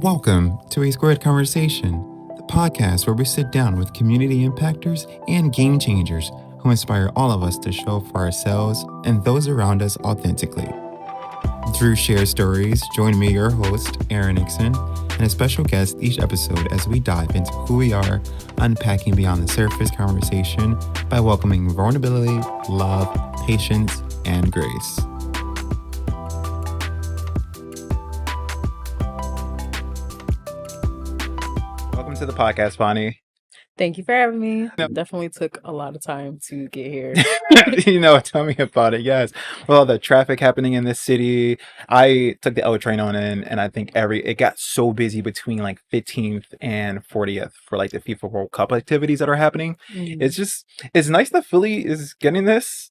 Welcome to A Squared Conversation, the podcast where we sit down with community impactors and game changers who inspire all of us to show up for ourselves and those around us authentically. Through shared stories, join me, your host, Aaron Nixon, and a special guest each episode as we dive into who we are, unpacking beyond the surface conversation by welcoming vulnerability, love, patience, and grace. Welcome to the podcast, Bonnie. Thank you for having me. Definitely took a lot of time to get here. Tell me about it. Yes. Well, the traffic happening in this city. I took the L train on in, and I think it got so busy between like 15th and 40th for like the FIFA World Cup activities that are happening. It's nice that Philly is getting this.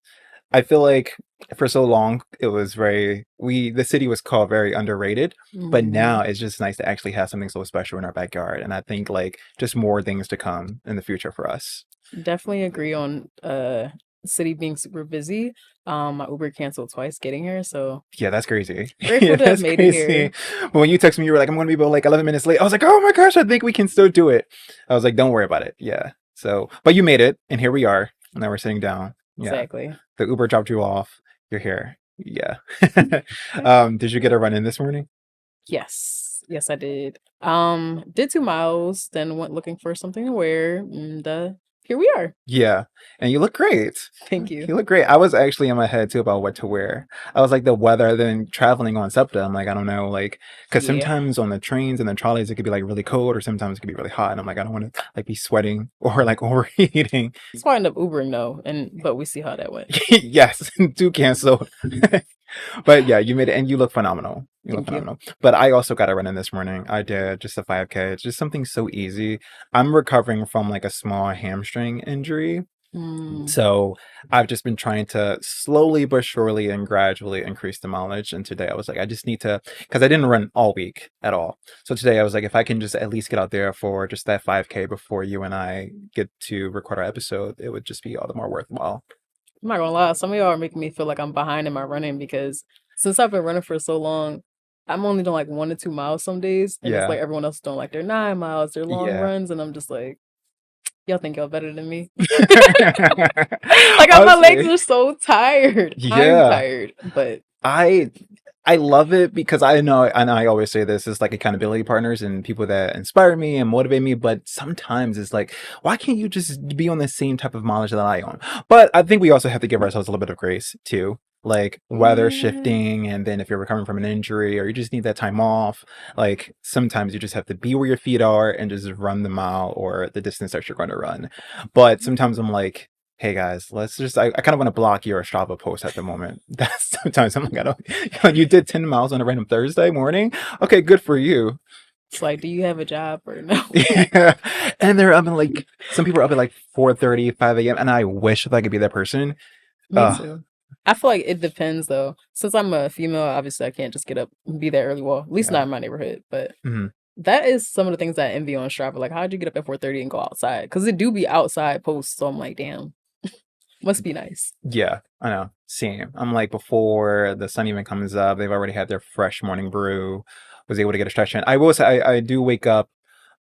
I feel like for so long the city was called very underrated, but now it's just nice to actually have something so special in our backyard. And I think like just more things to come in the future for us. Definitely agree on city being super busy. My Uber canceled twice getting here, so yeah, that's crazy. Grateful to have made it here. But when you text me, you were like, "I'm going to be about like 11 minutes late." I was like, "Oh my gosh, I think we can still do it." I was like, "Don't worry about it." Yeah. So, but you made it, and here we are. Now we're sitting down. Yeah. Exactly. The Uber dropped you off. You're here. Yeah. Did you get a run in this morning? Yes, I did. Did 2 miles, then went looking for something to wear, and here we are. Yeah. And you look great. Thank you. You look great. I was actually in my head too about what to wear. I was like the weather, then traveling on SEPTA. I'm like, I don't know, like, because sometimes on the trains and the trolleys, it could be like really cold or sometimes it could be really hot. And I'm like, I don't want to like be sweating or like overheating. So I ended up Ubering though, but we see how that went. Yes, do cancel. But yeah, you made it and you look phenomenal. You look phenomenal. But I also got a run in this morning. I did just a 5K. It's just something so easy. I'm recovering from like a small hamstring injury. So I've just been trying to slowly but surely and gradually increase the mileage. And today I was like, I just need to, because I didn't run all week at all. So today I was like, if I can just at least get out there for just that 5K before you and I get to record our episode, it would just be all the more worthwhile. I'm not gonna lie, some of y'all are making me feel like I'm behind in my running because since I've been running for so long, I'm only doing like 1 to 2 miles some days. And it's like everyone else is doing like their 9 miles, their long runs, and I'm just like, y'all think y'all better than me. Like my legs are so tired. Yeah. I'm tired, but I love it because I know, and I always say this, is like accountability partners and people that inspire me and motivate me. But sometimes it's like, why can't you just be on the same type of mileage that I am? But I think we also have to give ourselves a little bit of grace too. Like weather shifting, and then if you're recovering from an injury or you just need that time off, like sometimes you just have to be where your feet are and just run the mile or the distance that you're going to run. But sometimes I'm like, hey guys, let's just, I kind of want to block your Strava post at the moment. That's sometimes I'm like, I don't, you did 10 miles on a random Thursday morning. Okay, good for you. It's like, do you have a job or no? Yeah. And they're up at like, some people are up at like 4:30, 5 a.m. And I wish that I could be that person. Me too. I feel like it depends though. Since I'm a female, obviously I can't just get up and be that early. Well, at least not in my neighborhood, but that is some of the things that I envy on Strava. Like, how'd you get up at 4:30 and go outside? Because it do be outside posts, so I'm like, damn. Must be nice. Yeah, I know. Same. I'm like, before the sun even comes up, they've already had their fresh morning brew, was able to get a stretch in. I will say, I do wake up.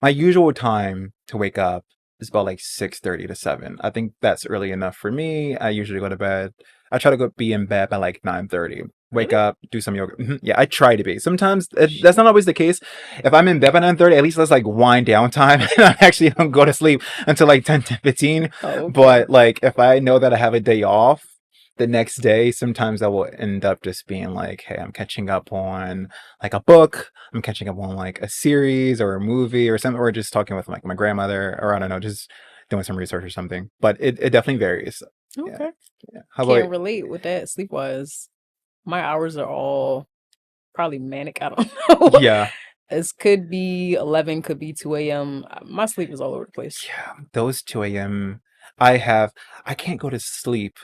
My usual time to wake up is about like 6:30 to 7. I think that's early enough for me. I usually go to bed. I try to be in bed by like 9:30. Wake up, do some yoga. Yeah, I try to be. Sometimes that's not always the case. If I'm in bed by 9:30, at least that's like wind down time. And I actually don't go to sleep until like 10 to 15. Okay. But like if I know that I have a day off the next day, sometimes I will end up just being like, hey, I'm catching up on like a book. I'm catching up on like a series or a movie or something, or just talking with like my grandmother, or I don't know, just doing some research or something. But it definitely varies. Okay. Yeah. How Can't relate with that sleep wise. My hours are all probably manic. I don't know. Yeah. It could be 11, could be 2 a.m. My sleep is all over the place. Yeah. Those 2 a.m. I can't go to sleep.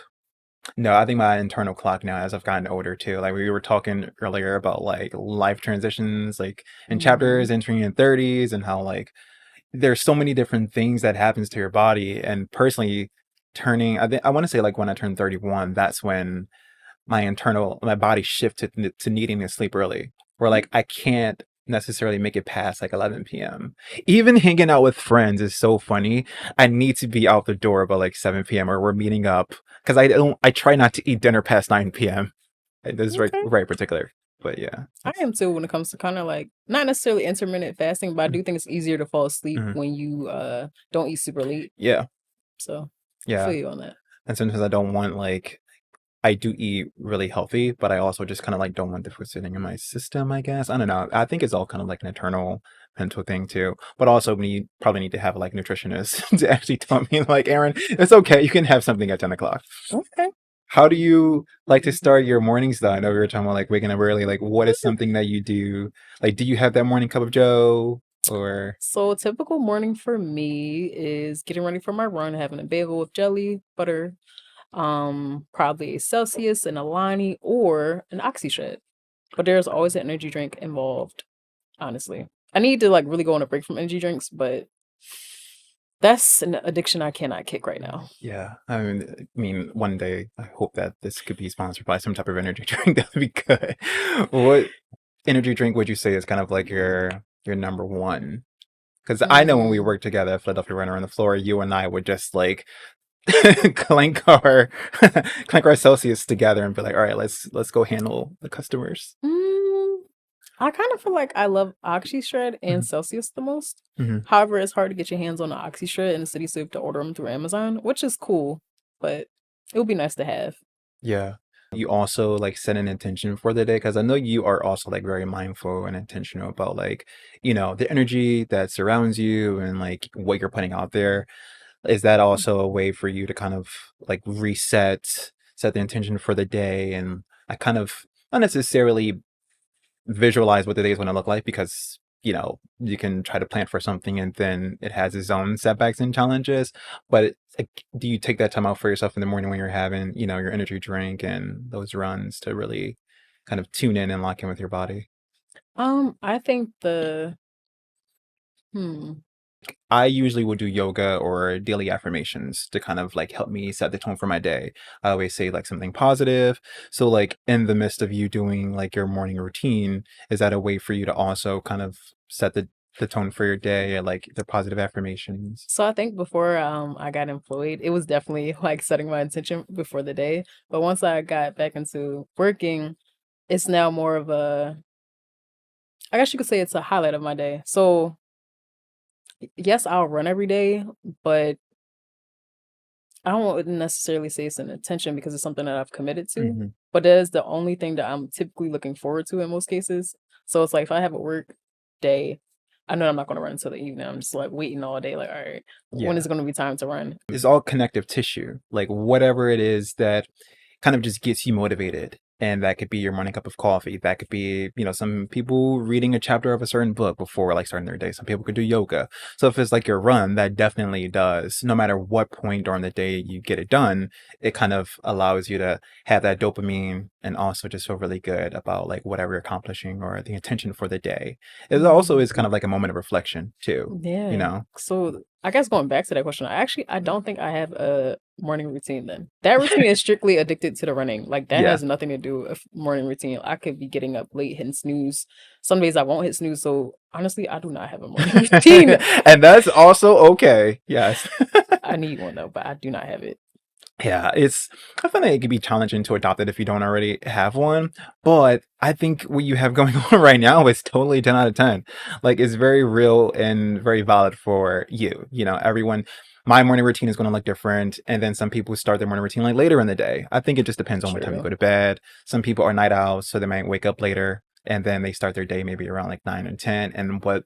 No, I think my internal clock now, as I've gotten older too, like we were talking earlier about like life transitions, like in chapters entering in 30s, and how like there's so many different things that happens to your body. And personally, I want to say like when I turned 31, that's when my body shifted to needing to sleep early. Where like I can't necessarily make it past like 11 p.m. Even hanging out with friends is so funny. I need to be out the door by like 7 p.m. or we're meeting up because I try not to eat dinner past 9 p.m. This is Okay. very particular. But yeah. I am too when it comes to kind of like not necessarily intermittent fasting, but I do think it's easier to fall asleep Mhm. when you don't eat super late. Yeah. So I Yeah. feel you on that. And sometimes I don't want like I do eat really healthy, but I also just kind of like don't want the food sitting in my system, I guess. I don't know. I think it's all kind of like an internal mental thing too. But also we probably need to have like nutritionists to actually tell me like, Aaron, it's okay. You can have something at 10 o'clock. Okay. How do you like to start your mornings though? I know we were talking about like waking up early. Like what is something that you do? Like do you have that morning cup of joe or So a typical morning for me is getting ready for my run, having a bagel with jelly, butter, probably a Celsius, an Alani, or an OxyShred. But there's always an energy drink involved, honestly. I need to like really go on a break from energy drinks, but that's an addiction I cannot kick right now. yeah, I mean, one day I hope that this could be sponsored by some type of energy drink. That would be good. What energy drink would you say is kind of like your number one? Because I know when we Mm. worked together at Philadelphia Runner on the floor, you and I would just like clank our clank our Celsius together and be like, all right, let's go handle the customers. Mm, I kind of feel like I love OxyShred and Mhm, Celsius the most. mhm. However, it's hard to get your hands on the OxyShred in the city, so you have to order them through Amazon, which is cool, but it would be nice to have. Yeah. You also like set an intention for the day because I know you are also like very mindful and intentional about like, the energy that surrounds you and like what you're putting out there. Is that also a way for you to kind of like set the intention for the day and I kind of not necessarily visualize what the day is going to look like because you can try to plan for something and then it has its own setbacks and challenges, but like, do you take that time out for yourself in the morning when you're having your energy drink and those runs to really kind of tune in and lock in with your body? I think the hmm. I usually will do yoga or daily affirmations to kind of like help me set the tone for my day. I always say like something positive. So like in the midst of you doing like your morning routine, is that a way for you to also kind of set the tone for your day or like the positive affirmations? So I think before I got employed, it was definitely like setting my intention before the day. But once I got back into working, it's now more of a I guess you could say it's a highlight of my day. So yes, I'll run every day, but I wouldn't necessarily say it's an intention because it's something that I've committed to. Hmm. But that is the only thing that I'm typically looking forward to in most cases. So it's like if I have a work day, I know I'm not gonna run until the evening. I'm just like waiting all day, like, all right, when is Yeah. it gonna be time to run? It's all connective tissue. Like whatever it is that kind of just gets you motivated. And that could be your morning cup of coffee. That could be, some people reading a chapter of a certain book before like starting their day. Some people could do yoga. So if it's like your run, that definitely does. No matter what point during the day you get it done, it kind of allows you to have that dopamine and also just feel really good about like whatever you're accomplishing or the intention for the day. It also Mhm. is kind of like a moment of reflection too, you Yeah. know? So I guess going back to that question, I don't think I have a morning routine then. That routine is strictly addicted to the running. Like that Yeah. has nothing to do with morning routine. I could be getting up late, hitting snooze. Some days I won't hit snooze. So honestly, I do not have a morning routine. And that's also okay. Yes. I need one though, but I do not have it. Yeah, I find that it can be challenging to adopt it if you don't already have one, but I think what you have going on right now is totally 10 out of 10. Like it's very real and very valid for you. Everyone, my morning routine is going to look different, and then some people start their morning routine like later in the day. I think it just depends on what time you go True. to bed. Some people are night owls, so they might wake up later. And then they start their day maybe around like 9 and 10. And what,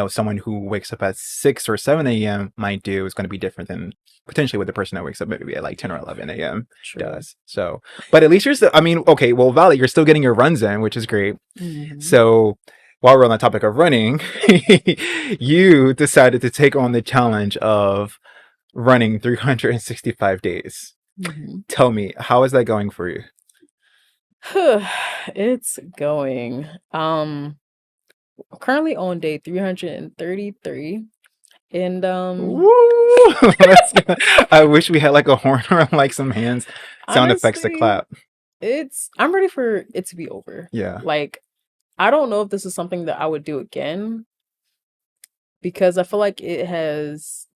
someone who wakes up at 6 or 7 a.m. might do is going to be different than potentially what the person that wakes up maybe at like 10 or 11 a.m. True. does. So, but at least you're still, I mean, okay, well, Valley, you're still getting your runs in, which is great. Hmm. So, while we're on the topic of running, you decided to take on the challenge of running 365 days. Hmm. Tell me, how is that going for you? It's going. Currently on day 333. And Woo! I wish we had like a horn or like some hands sound effects to honestly, clap. I'm ready for it to be over. Yeah. Like I don't know if this is something that I would do again because I feel like it has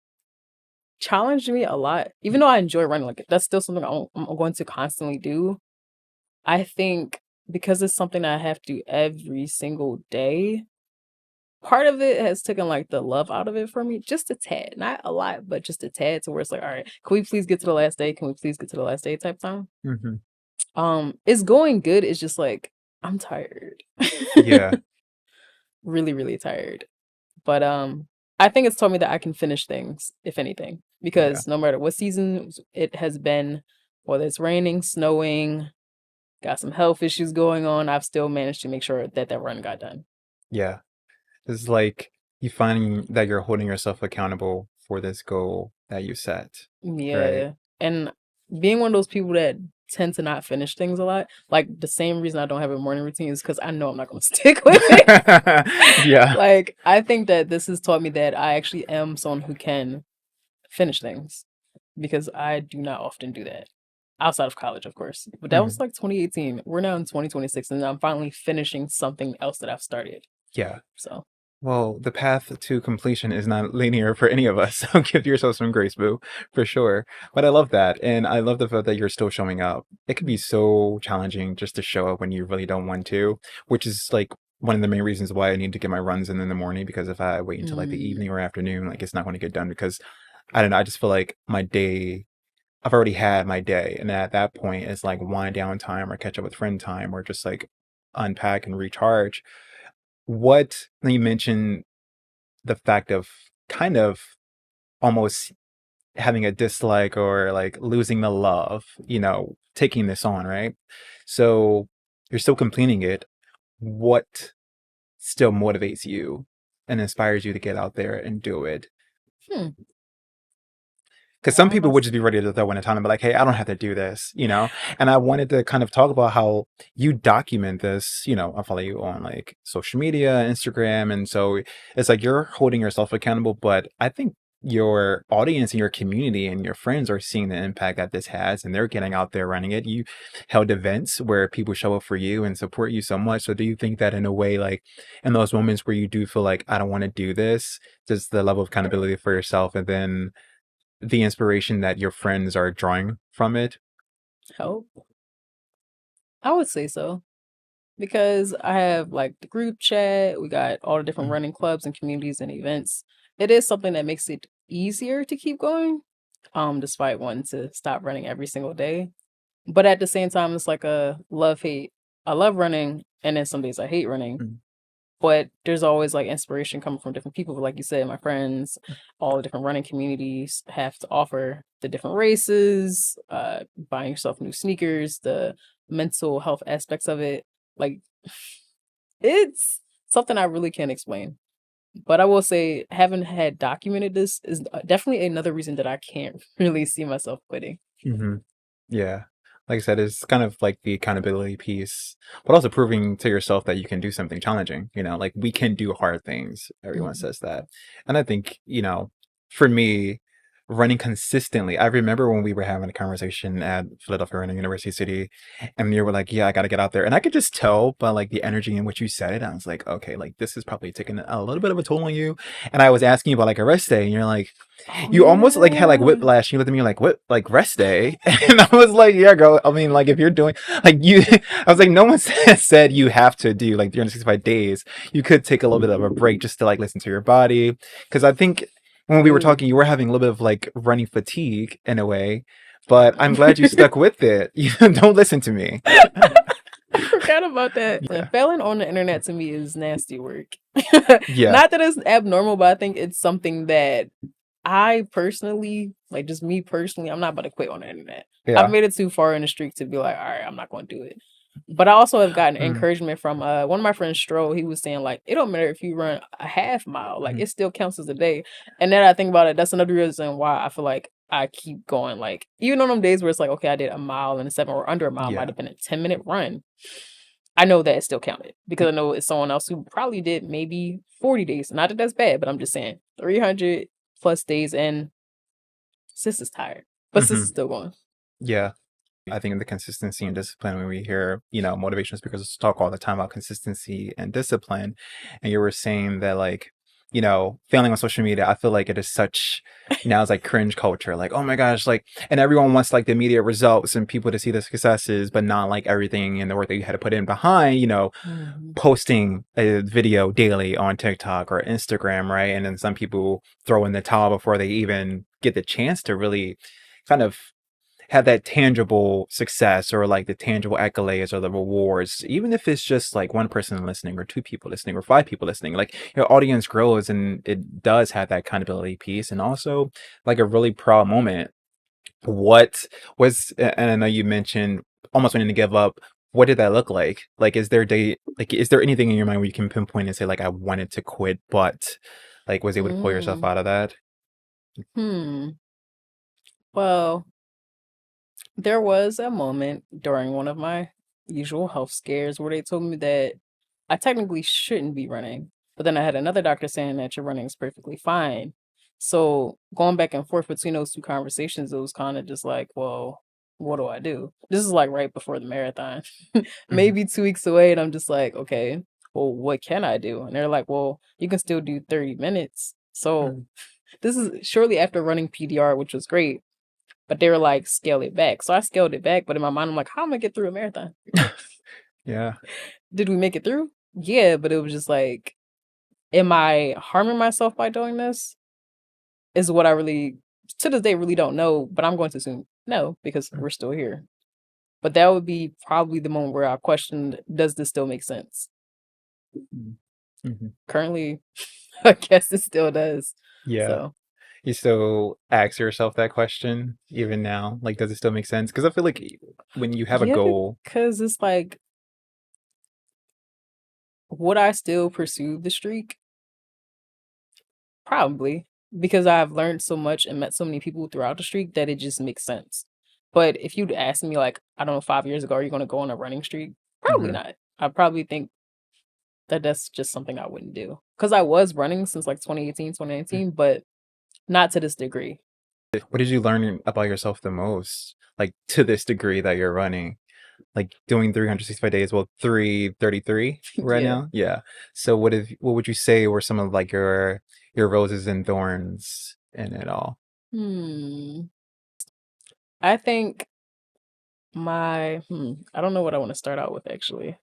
challenged me a lot. Even though I enjoy running, like that's still something I'm going to constantly do. I think because it's something that I have to do every single day, part of it has taken like the love out of it for me, just a tad, not a lot, but just a tad, to where it's like, all right, can we please get to the last day? Can we please get to the last day type time? Mm-hmm. It's going good. It's just like I'm tired. Yeah. Really, really tired. But I think it's told me that I can finish things, if anything, Yeah. because no matter what season it has been, whether it's raining, snowing, got some health issues going on, I've still managed to make sure that that run got done. Yeah. It's like you finding that you're holding yourself accountable for this goal that you set, right? Yeah. And being one of those people that tend to not finish things a lot, like the same reason I don't have a morning routine is because I know I'm not going to stick with it. Yeah. Like, I think that this has taught me that I actually am someone who can finish things because I do not often do that outside of college, of course. But that was Mhm. like 2018. We're now in 2026, and I'm finally finishing something else that I've started. Yeah. So, Well, the path to completion is not linear for any of us. So give yourself some grace, boo, for sure. But I love that. And I love the fact that you're still showing up. It can be mm, so challenging just to show up when you really don't want to, which is like one of the main reasons why I need to get my runs in the morning, because if I wait until like the mm, evening or afternoon, like it's not going to get done because I don't know, I just feel like my day, I've already had my day. And at that point, it's like wind down time or catch up with friend time or just like unpack and recharge. What you mentioned the fact of kind of almost having a dislike or like losing the love, taking this on, right? So you're still completing it. What still motivates you and inspires you to get out there and do it? hmm. Because some people would just be ready to throw in a ton and be like, hey, I don't have to do this. And I wanted to kind of talk about how you document this. I follow you on like social media, Instagram. And so it's like you're holding yourself accountable, but I think your audience and your community and your friends are seeing the impact that this has and they're getting out there running it. You held events where people show up for you and support you so much. So do you think that in a way, like in those moments where you do feel like, I don't want to do this, just the level of accountability for yourself and then the inspiration that your friends are drawing from it? Help? I would say so. Because I have like the group chat, we got all the different Mhm, running clubs and communities and events. It is something that makes it easier to keep going, despite wanting to stop running every single day. But at the same time, it's like a love hate. I love running, and then some days I hate running. mhm, But there's always like inspiration coming from different people. Like you said, my friends, all the different running communities have to offer the different races, buying yourself new sneakers, the mental health aspects of it. Like it's something I really can't explain. But I will say, having had documented this is definitely another reason that I can't really see myself quitting. mhm. Yeah. Like I said, it's kind of like the accountability piece, but also proving to yourself that you can do something challenging. Like we can do hard things. Everyone Mhm. says that. And I think, for me, running consistently, I remember when we were having a conversation at Philadelphia Running University City, and you were like, yeah, I got to get out there. And I could just tell by like the energy in which you said it. I was like, okay, like this is probably taking a little bit of a toll on you. And I was asking you about like a rest day, and you're like, Oh you almost like had like yeah. whiplash. You looked at me like, what, like rest day? And I was like, yeah, girl. I mean, like if you're doing like you, I was like, no one said you have to do like 365 days. You could take a little bit of a break just to like listen to your body. Cause I think when we were Ooh. talking, you were having a little bit of like running fatigue in a way, but I'm glad you stuck with it. You don't listen to me. I forgot about that. Yeah, Yeah. failing on the internet to me is nasty work. Yeah. Not that it's abnormal, but I think it's something that I personally, like just me personally, I'm not about to quit on the internet. I've Yeah. made it too far in the streak to be like, all right, I'm not going to do it. But I also have gotten Mm, encouragement from one of my friends, Stroll. He was saying like, it don't matter if you run a half mile, like mhm. it still counts as a day. And then I think about it, that's another reason why I feel like I keep going. Like even on them days where it's like, okay, I did a mile and a 7 or under a mile, might Yeah. have been a 10-minute run. I know that it still counted because I know it's someone else who probably did maybe 40 days. Not that that's bad, but I'm just saying 300 plus days in, sis is tired, but sis is Mhm. still going. Yeah. I think the consistency and discipline, when we hear, motivational speakers talk all the time about consistency and discipline, and you were saying that, like, failing on social media, I feel like it is such, now it's like cringe culture. Like, oh my gosh, like, and everyone wants like the immediate results and people to see the successes, but not like everything and the work that you had to put in behind, posting a video daily on TikTok or Instagram, right? And then some people throw in the towel before they even get the chance to really kind of have that tangible success or like the tangible accolades or the rewards, even if it's just like one person listening or two people listening or five people listening, like your audience grows and it does have that accountability piece and also like a really proud moment. What was, and I know you mentioned almost wanting to give up. What did that look like? Like, is there anything in your mind where you can pinpoint and say like, I wanted to quit, but like was able to pull yourself Mm. out of that? Well, there was a moment during one of my usual health scares where they told me that I technically shouldn't be running, but then I had another doctor saying that your running is perfectly fine. So going back and forth between those two conversations, it was kind of just like, well, what do I do? This is like right before the marathon, Mhm, maybe 2 weeks away, and I'm just like, okay, well, what can I do? And they're like, well, you can still do 30 minutes. So mhm. this is shortly after running PDR, which was great. But they were like, "Scale it back." So I scaled it back, but in my mind, I'm like, "How am I get through a marathon?" Yeah. Did we make it through? Yeah, but it was just like, am I harming myself by doing this? Is what I really, to this day, really don't know, but I'm going to assume no, because we're still here. But that would be probably the moment where I questioned, does this still make sense? Mhm, mhm. Currently, I guess it still does. Yeah. So, You still ask yourself that question even now? Like, does it still make sense? Because I feel like when you have a yeah, goal, because it's like, would I still pursue the streak? Probably, because I've learned so much and met so many people throughout the streak that it just makes sense. But if you'd asked me, like, I don't know, 5 years ago, "Are you gonna go on a running streak?" Probably mhm, not. I probably think that that's just something I wouldn't do. Because I was running since, like, 2018, mm. 2019, but not to this degree. What did you learn about yourself the most? Like, to this degree that you're running? Like, doing 365 days, well, 333 right Yeah. now? Yeah. So what would you say were some of, like, your roses and thorns in it all? Hmm. I think I don't know what I wanna start out with, actually.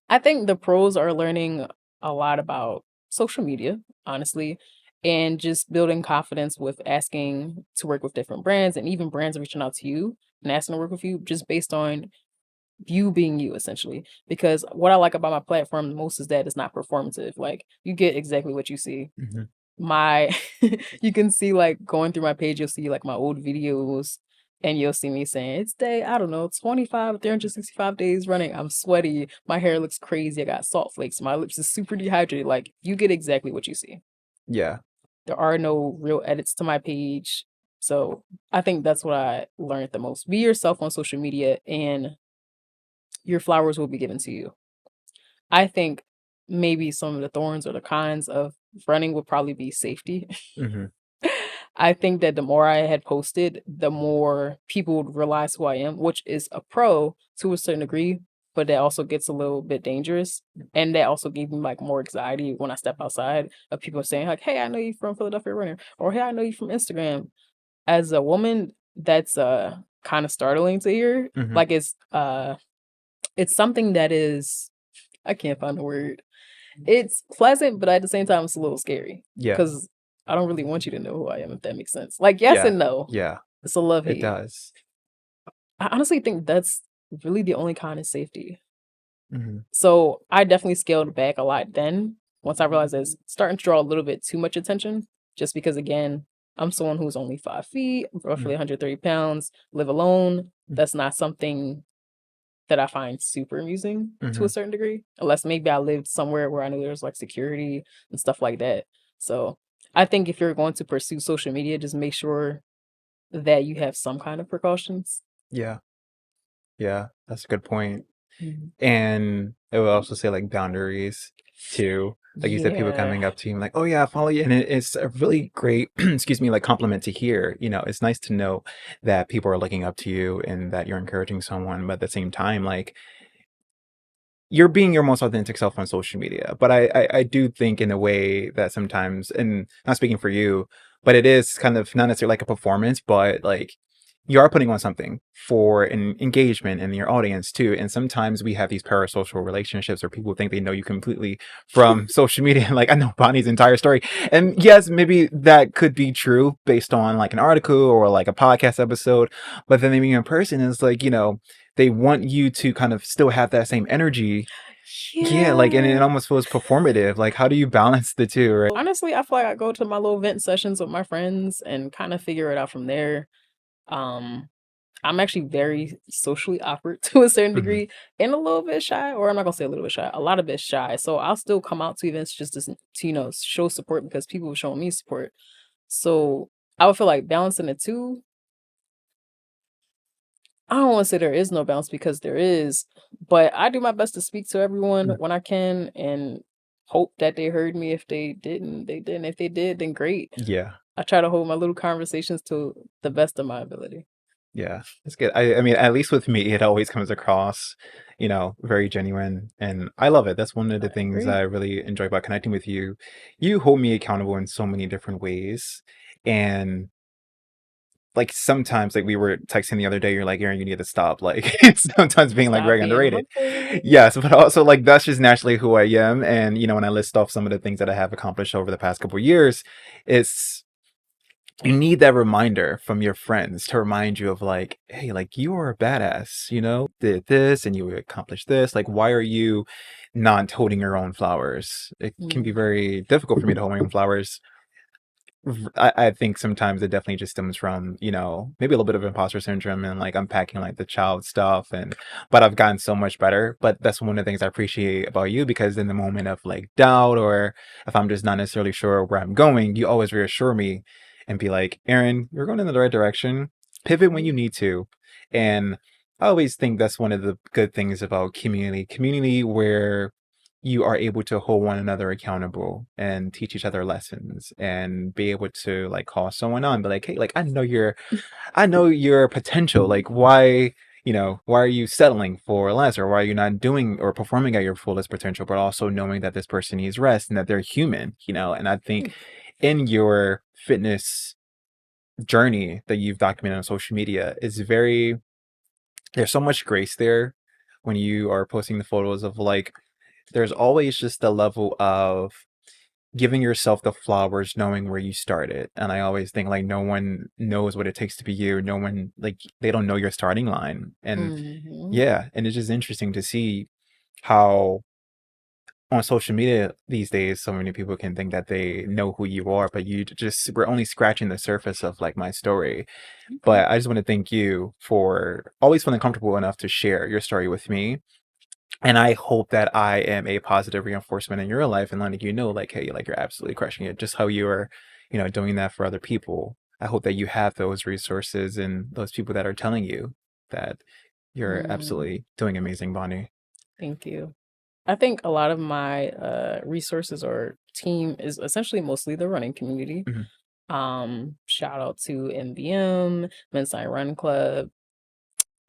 I think the pros are learning a lot about social media, honestly, and just building confidence with asking to work with different brands and even brands reaching out to you and asking to work with you just based on you being you essentially. Because what I like about my platform the most is that it's not performative. Like you get exactly what you see. Mhm. My you can see, like, going through my page, you'll see, like, my old videos, and you'll see me saying, "It's day, I don't know, 25, 365 days running. I'm sweaty. My hair looks crazy. I got salt flakes. My lips is super dehydrated." Like, you get exactly what you see. Yeah. There are no real edits to my page. So, I think that's what I learned the most. Be yourself on social media, and your flowers will be given to you. I think maybe some of the thorns or the cons of running would probably be safety. Mhm. I think that the more I had posted, the more people would realize who I am, which is a pro to a certain degree, but that also gets a little bit dangerous. And that also gave me like more anxiety when I step outside of people saying, like, hey, I know you from Philadelphia Runner, or hey, I know you from Instagram. As a woman, that's kind of startling to hear. Mhm. Like it's something that is I can't find the word. It's pleasant, but at the same time, it's a little scary Yeah. because I don't really want you to know who I am, if that makes sense. Like, yes Yeah. and no. Yeah. It's a love It hate. does. I honestly think that's really the only kind of safety. Mhm. So I definitely scaled back a lot then once I realized it's starting to draw a little bit too much attention. Just because, again, I'm someone who's only 5 feet, roughly Mhm. 130 pounds, live alone. Mhm. That's not something that I find super amusing to a Mhm. certain degree, unless maybe I lived somewhere where I knew there's like security and stuff like that. So I think if you're going to pursue social media, just make sure that you have some kind of precautions. Yeah. Yeah. That's a good point. Mhm. And I would also say like boundaries too. Like you said, people Yeah. coming up to you like, "Oh yeah, I follow you," and it's a really great, excuse me, like compliment to hear. It's nice to know that people are looking up to you and that you're encouraging someone, but at the same time, like you're being your most authentic self on social media. But I do think in a way that sometimes, and not speaking for you, but it is kind of not necessarily like a performance, but like you are putting on something for an engagement in your audience too. And sometimes we have these parasocial relationships where people think they know you completely from social media. Like I know Bonnie's entire story. And yes, maybe that could be true based on like an article or like a podcast episode. But then maybe in person is like, they want you to kind of still have that same energy. Yeah, like, and it Yeah. almost feels performative. Like, how do you balance the two, right? Honestly, I feel like I go to my little vent sessions with my friends and kind of figure it out from there. Um, I'm actually very socially awkward to a certain Mhm. degree and a little bit shy, or I'm not gonna say a little bit shy, a lot of bit shy. So I'll still come out to events just to show support because people have shown me support. So I would feel like balancing the two. I don't want to say there is no balance because there is, but I do my best to speak to everyone Mm. when I can and hope that they heard me. If they didn't, they didn't. If they did, then great. Yeah. I try to hold my little conversations to the best of my ability. Yeah. It's good. I mean, at least with me, it always comes across, very genuine. And I love it. That's one of I the things agree. I really enjoy about connecting with you. You hold me accountable in so many different ways. And like sometimes like we were texting the other day, you're like, Aaron, you need to stop. Like sometimes being like Stop very being underrated. manipulated. Yes, but also like that's just naturally who I am. And when I list off some of the things that I have accomplished over the past couple of years, it's you need that reminder from your friends to remind you of like, hey, like you are a badass, did this and you accomplished this. Like, why are you not holding your own flowers? It can be Mhm. very difficult for me to hold my own flowers. I think sometimes it definitely just stems from, maybe a little bit of imposter syndrome and like unpacking like the child stuff but I've gotten so much better. But that's one of the things I appreciate about you because in the moment of like doubt or if I'm just not necessarily sure where I'm going, you always reassure me and be like, Aaron, you're going in the right direction. Pivot when you need to. And I always think that's one of the good things about community where you are able to hold one another accountable and teach each other lessons and be able to like call someone on, be like, hey, like I know your potential. Like why are you settling for less or why are you not doing or performing at your fullest potential, but also knowing that this person needs rest and that they're human. And I think in your fitness journey that you've documented on social media is there's so much grace there when you are posting the photos of like there's always just a level of giving yourself the flowers knowing where you started. And I always think like no one knows what it takes to be you. No one like they don't know your starting line. And Mhm. yeah, and it's just interesting to see how on social media these days so many people can think that they know who you are, but we're only scratching the surface of like my story. Okay. But I just want to thank you for always feeling comfortable enough to share your story with me. And I hope that I am a positive reinforcement in your life and letting you know, like, hey, like you're absolutely crushing it. Just how you are, doing that for other people. I hope that you have those resources and those people that are telling you that you're Mm, absolutely doing amazing, Bonnie. thank you. I think a lot of my resources or team is essentially mostly the running community. Mhm. Shout out to MVM, Men's Science Run Club.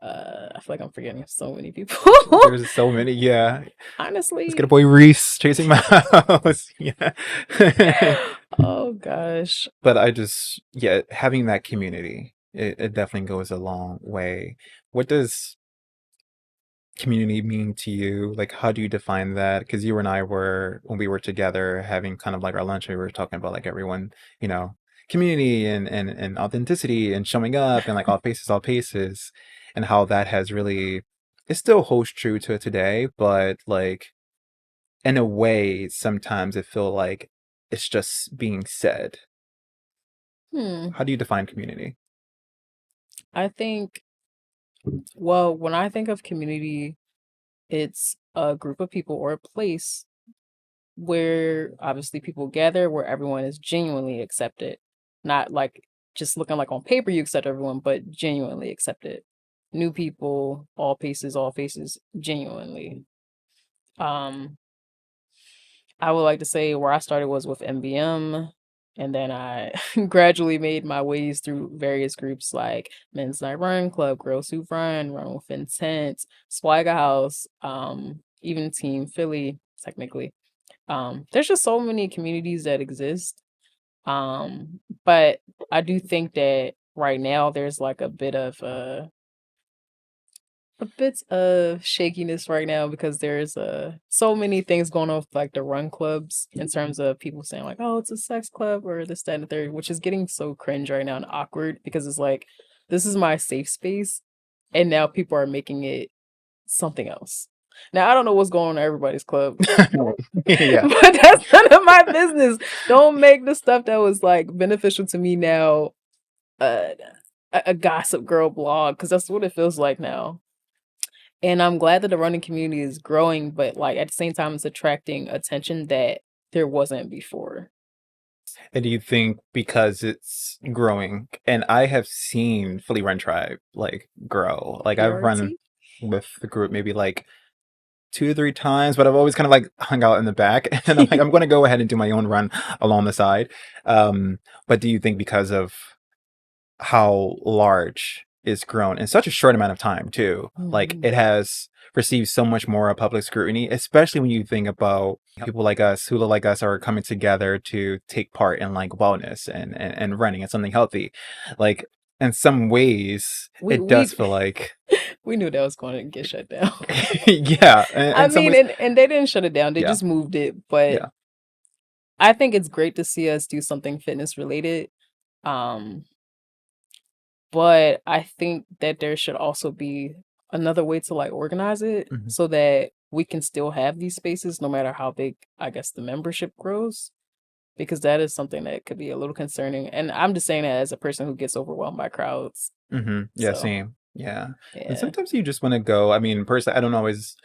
I feel like I'm forgetting so many people. There's so many. Yeah. Let's get a Honestly. boy Reese chasing my house. Yeah. Oh gosh. But yeah, having that community, it definitely goes a long way. What does community mean to you? Like, how do you define that? Because you and I were, when we were together having kind of like our lunch, we were talking about like everyone, you know, community and authenticity and showing up and like all paces, and how that has really, it still holds true to today, but like in a way, sometimes it feel like it's just being said. Hmm. How do you define community? I think, well, when I think of community, it's a group of people or a place where obviously people gather where everyone is genuinely accepted. Not like just looking like on paper you accept everyone, but genuinely accepted. New people, all faces, genuinely. Um, I would like to say where I started was with MBM, and then I gradually made my ways through various groups like Men's Night Run, Club Girls Who Run with Intent, Swagger House, even Team Philly, technically. There's just so many communities that exist. But I do think that right now there's like a bit of shakiness right now because there's so many things going on with like the run clubs in terms of people saying like, oh, it's a sex club or this, that, and the third, which is getting so cringe right now and awkward because it's like this is my safe space and now people are making it something else. Now I don't know what's going on in everybody's club, Yeah. but that's none of my business. Don't make the stuff that was like beneficial to me now uh, a gossip girl blog because that's what it feels like now. And I'm glad that the running community is growing, but like at the same time, it's attracting attention that there wasn't before. And do you think because it's growing, and I have seen Philly Run Tribe like grow. Like I've run PRT? with the group maybe like 2 or 3 times, but I've always kind of like hung out in the back, and I'm like, I'm going to go ahead and do my own run along the side. But do you think because of how large it's grown in such a short amount of time too, like Mhm. it has received so much more public scrutiny, especially when you think about people like us who look like us are coming together to take part in like wellness and running and something healthy. Like in some ways, We it does we feel like we knew that was going to get shut down. yeah, I in some mean, ways, and they didn't shut it down; they yeah, just moved it. But yeah. I think it's great to see us do something fitness related. Um, but I think that there should also be another way to like organize it Mhm. so that we can still have these spaces no matter how big, I guess, the membership grows. Because that is something that could be a little concerning, and I'm just saying that as a person who gets overwhelmed by crowds. Yeah, So, same. Yeah. And yeah. sometimes you just want to go. I mean, personally, I don't always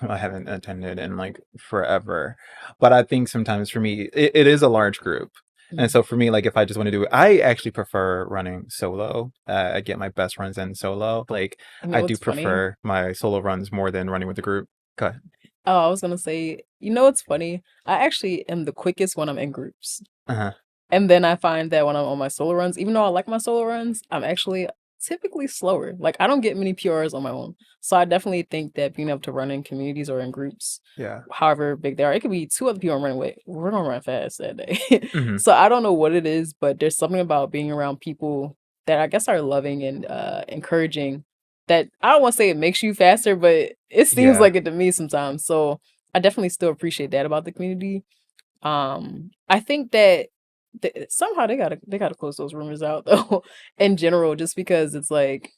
I haven't attended in like forever, but I think sometimes for me, it is a large group. And Mhm. so for me, like if I just want to do it, I actually prefer running solo. I get my best runs in solo. Like You I know do what's funny? prefer my solo runs more than running with the group. Go ahead. Oh, I was gonna say, you know what's funny? I actually am the quickest when I'm in groups. Uh-huh. And then I find that when I'm on my solo runs, even though I like my solo runs, I'm actually typically slower. Like I don't get many PRs on my own. So I definitely think that being able to run in communities or in groups, Yeah. however big they are, it could be two other people I'm running with. We're gonna run fast that day. Hmm. So I don't know what it is, but there's something about being around people that I guess are loving and encouraging that I don't want to say it makes you faster, but it seems Yeah. like it to me sometimes. So I definitely still appreciate that about the community. I think that somehow they gotta close those rumors out though, in general, just because it's like,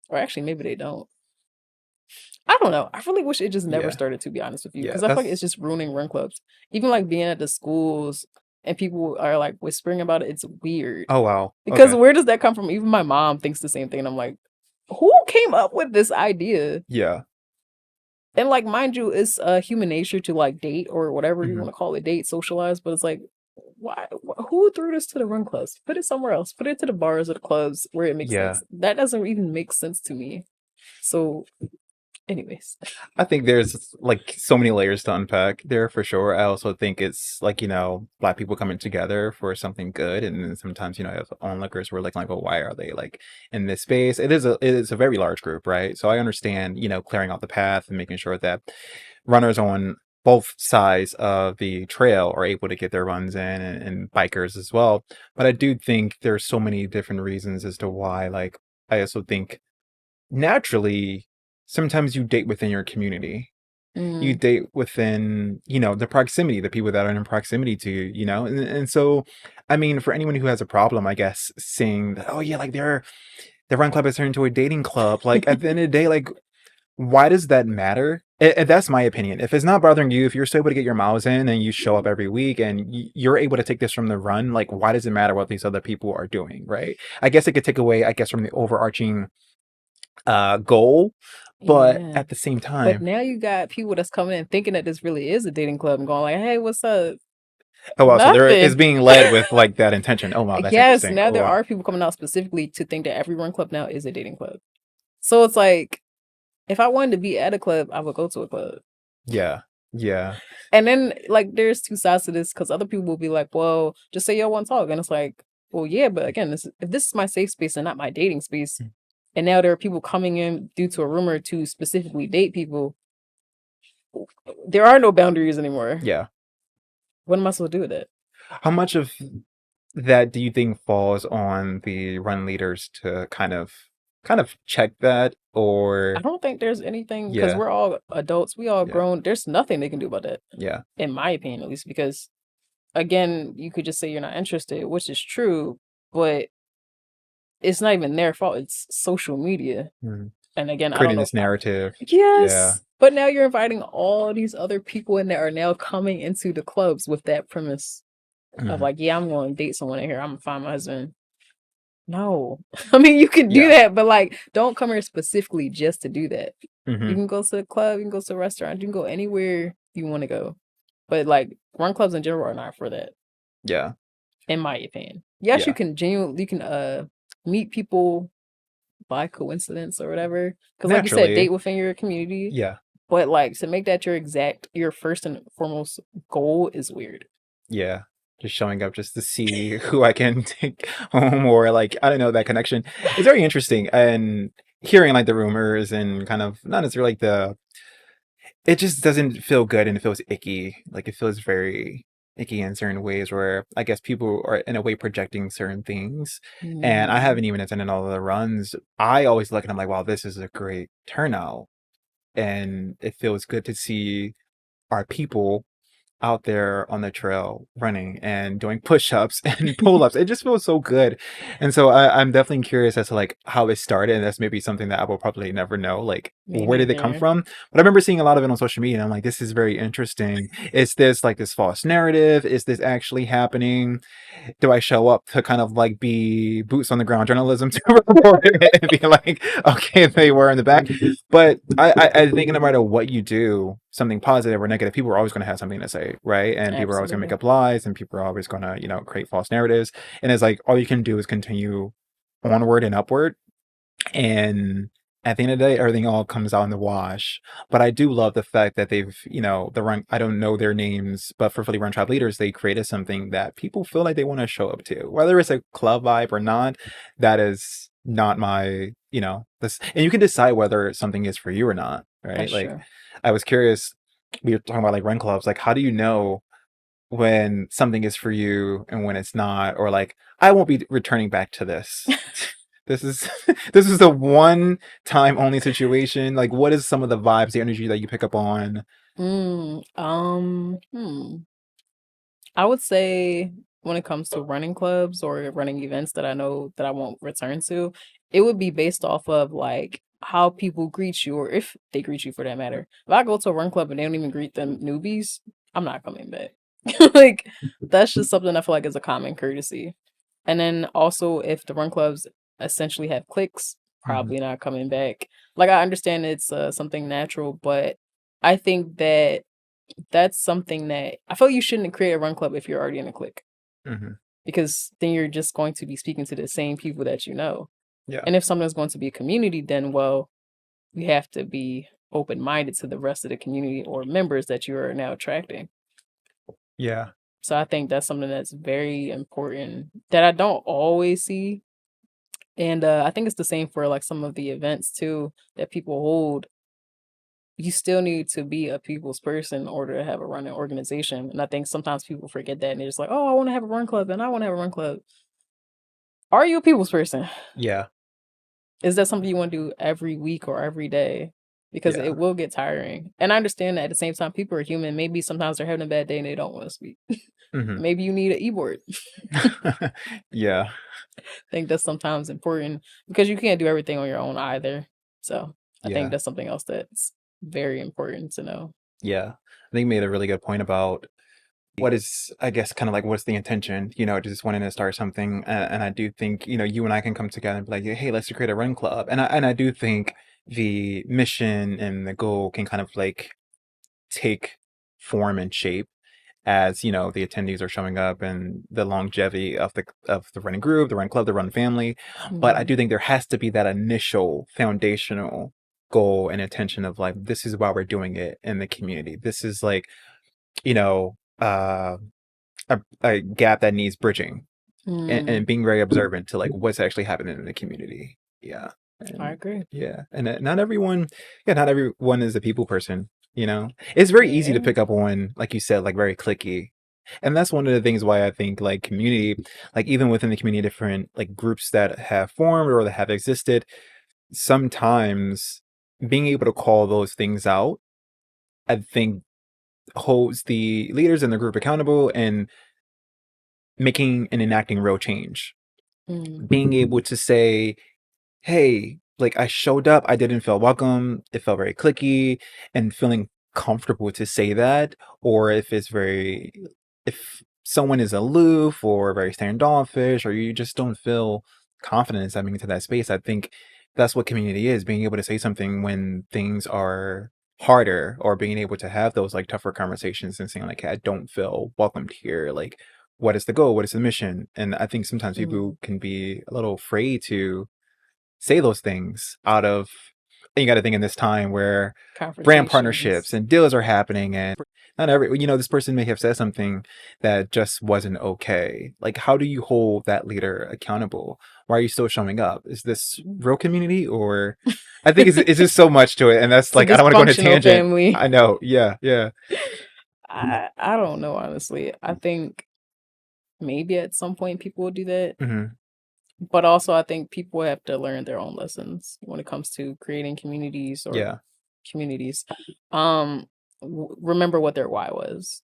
or actually maybe they don't. I don't know. I really wish it just never Yeah. started, to be honest with you, Yeah. because I feel like it's That's just ruining run clubs. Even like being at the schools and people are like whispering about it, it's weird. oh wow. Because Okay. where does that come from? Even my mom thinks the same thing, and I'm like, who came up with this idea? Yeah. And like, mind you, it's human nature to like date or whatever you Hmm. want to call it, date, socialize. But it's like, why? Who threw this to the run clubs? Put it somewhere else. Put it to the bars or the clubs where it makes Yeah. sense. That doesn't even make sense to me. So, anyways, I think there's like so many layers to unpack there for sure. I also think it's like, Black people coming together for something good. And then sometimes, as onlookers we're like, well, why are they like in this space? It is a very large group, right? So I understand, clearing out the path and making sure that runners on both sides of the trail are able to get their runs in and bikers as well. But I do think there's so many different reasons as to why, like, I also think naturally, sometimes you date within your community. You mm, date within, the proximity, the people that are in proximity to you, and so, I mean, for anyone who has a problem, I guess, saying that, oh yeah, like their run club has turned into a dating club. Like at the end of the day, like why does that matter? And that's my opinion. If it's not bothering you, if you're still able to get your miles in and you show up every week and you're able to take this from the run, like why does it matter what these other people are doing, right? I guess it could take away, I guess, from the overarching goal, but yeah. at the same But time, now you got people that's coming in thinking that this really is a dating club and going like, "Hey, what's up?" oh wow, so there is Nothing. being led with like that intention. Oh wow, that's Yes, interesting. now Oh there wow. are people coming out specifically to think that every run club now is a dating club. So it's like, if I wanted to be at a club, I would go to a club. Yeah. Yeah. And then like there's two sides to this because other people will be like, well, just say y'all want to talk. And it's like, well, yeah, but again, if this is my safe space and not my dating space, and now there are people coming in due to a rumor to specifically date people, there are no boundaries anymore. Yeah. What am I supposed to do with it? How much of that do you think falls on the run leaders to kind of check that, I or don't think there's anything because yeah, we're all adults, we all yeah, grown. There's nothing they can do about that, yeah, in my opinion, at least. Because again, you could just say you're not interested, which is true, but it's not even their fault. It's social media. mhm. And again, I don't Creating know. this narrative. Yeah. Yes, but now you're inviting all these other people in that are now coming into the clubs with that premise of Mhm. like, yeah, I'm going to date someone in here. I'm gonna find my husband. No, I mean you can do Yeah. that, but like, don't come here specifically just to do that. You Mhm. can go to the club, you can go to a restaurant, you can go anywhere you want to go. But like, run clubs in general are not for that, Yeah. in my opinion. Yes, Yeah. you can meet people by coincidence or whatever. Because like you said, date Naturally. within your community. Yeah. But like to make that your first and foremost goal is weird. Yeah. Just showing up just to see who I can take home, or like, I don't know, that connection. It's very interesting. And hearing like the rumors and kind of not necessarily like it just doesn't feel good, and it feels icky. Like it feels very icky in certain ways where I guess people are in a way projecting certain things. And I Mhm. haven't even attended all of the runs. I always look and I'm like, wow, this is a great turnout. And it feels good to see our people out there on the trail running and doing push-ups and pull-ups. It just feels so good. And so I'm definitely curious as to like how it started. And that's maybe something that I will probably never know. Like, Me where did it come neither. from? But I remember seeing a lot of it on social media and I'm like, this is very interesting. Is this like this false narrative? Is this actually happening? Do I show up to kind of like be boots on the ground journalism to report it and be like, okay, they were in the back? But I think no matter what you do, something positive or negative, people are always going to have something to say, right? And people are always going to make Absolutely. up lies, and people are always going to, create false narratives. And it's like all you can do is continue onward and upward, and at the end of the day, everything all comes out in the wash. But I do love the fact that they've, the run, I don't know their names, but for Fully Run Tribe leaders, they created something that people feel like they want to show up to. Whether it's a club vibe or not, that is not my, this, and you can decide whether something is for you or not, right? That's Like, true. I was curious, we were talking about like run clubs, like, how do you know when something is for you and when it's not, or like, I won't be returning back to this. This is this is the one time only situation. Like, what is some of the vibes, the energy that you pick up on? Hmm. I would say when it comes to running clubs or running events that I know that I won't return to, it would be based off of like how people greet you or if they greet you for that matter. If I go to a run club and they don't even greet them newbies, I'm not coming back. Like that's just something I feel like is a common courtesy. And then also if the run clubs essentially have cliques, Mhm, probably not coming back. Like I understand it's something natural, but I think that that's something that I feel you shouldn't create a run club if you're already in a clique mhm. because then you're just going to be speaking to the same people that you know. Yeah, And if something's going to be a community, then well, you have to be open minded to the rest of the community or members that you are now attracting. yeah, So I think that's something that's very important that I don't always see. And I think it's the same for like some of the events too that people hold. You still need to be a people's person in order to have a running organization. And I think sometimes people forget that and they're just like, oh, I want to have a run club and I want to have a run club. Are you a people's person? yeah, Is that something you want to do every week or every day? Because yeah. it will get tiring. And I understand that at the same time, people are human. Maybe sometimes they're having a bad day and they don't want to speak. Mhm. Maybe you need an e-board. Yeah, I think that's sometimes important because you can't do everything on your own either. So I think yeah, that's something else that's very important to know. yeah. I think you made a really good point about what is, I guess, kind of like what's the intention, just wanting to start something. And I do think, you and I can come together and be like, hey, let's create a run club. And I do think the mission and the goal can kind of like take form and shape as the attendees are showing up and the longevity of the running group, the run club, the run family. But I Mhm. do think there has to be that initial foundational goal and intention of like, this is why we're doing it in the community. This is like, you know, a gap that needs bridging, and being very observant to like what's actually happening in the community. Yeah. I And agree. yeah. And not everyone, yeah, not everyone is a people person, you know? It's very easy to Yeah. pick up on, like you said, like very clicky. And that's one of the things why I think like community, like even within the community, different like groups that have formed or that have existed, sometimes being able to call those things out, I think holds the leaders in the group accountable and making and enacting real change. Mm. Being able to say, hey, like I showed up, I didn't feel welcome, it felt very clicky, and feeling comfortable to say that, or if someone is aloof or very standoffish, or you just don't feel confident in stepping into that space, I think that's what community is, being able to say something when things are harder, or being able to have those like tougher conversations and saying like, hey, I don't feel welcomed here. Like, what is the goal? What is the mission? And I think sometimes Mm. people can be a little afraid to say those things out of, and you got to think in this time where brand partnerships Confrontations. and deals are happening, and not every, this person may have said something that just wasn't okay. Like, how do you hold that leader accountable? Why are you still showing up? Is this real community, or I think it's just so much to it, and that's It's a like, I don't want to go on a dysfunctional tangent. family. I know, yeah, yeah. I don't know, honestly. I think maybe at some point people will do that. Hmm. But also I think people have to learn their own lessons when it comes to creating communities or Yeah, communities. Remember what their why was,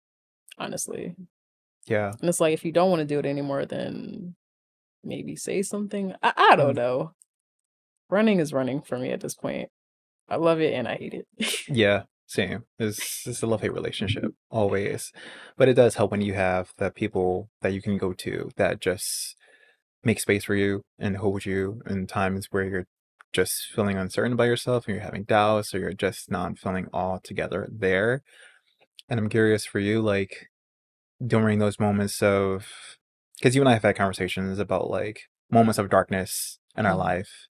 honestly. yeah. And it's like if you don't want to do it anymore, then maybe say something. I don't Mhm. know. Running is running for me at this point. I love it and I hate it. Yeah, same. It's a love-hate relationship, always. But it does help when you have the people that you can go to that just make space for you and hold you in times where you're just feeling uncertain about yourself, and you're having doubts, or you're just not feeling all together there. And I'm curious for you, like during those moments of, because you and I have had conversations about like moments of darkness in our Mhm. life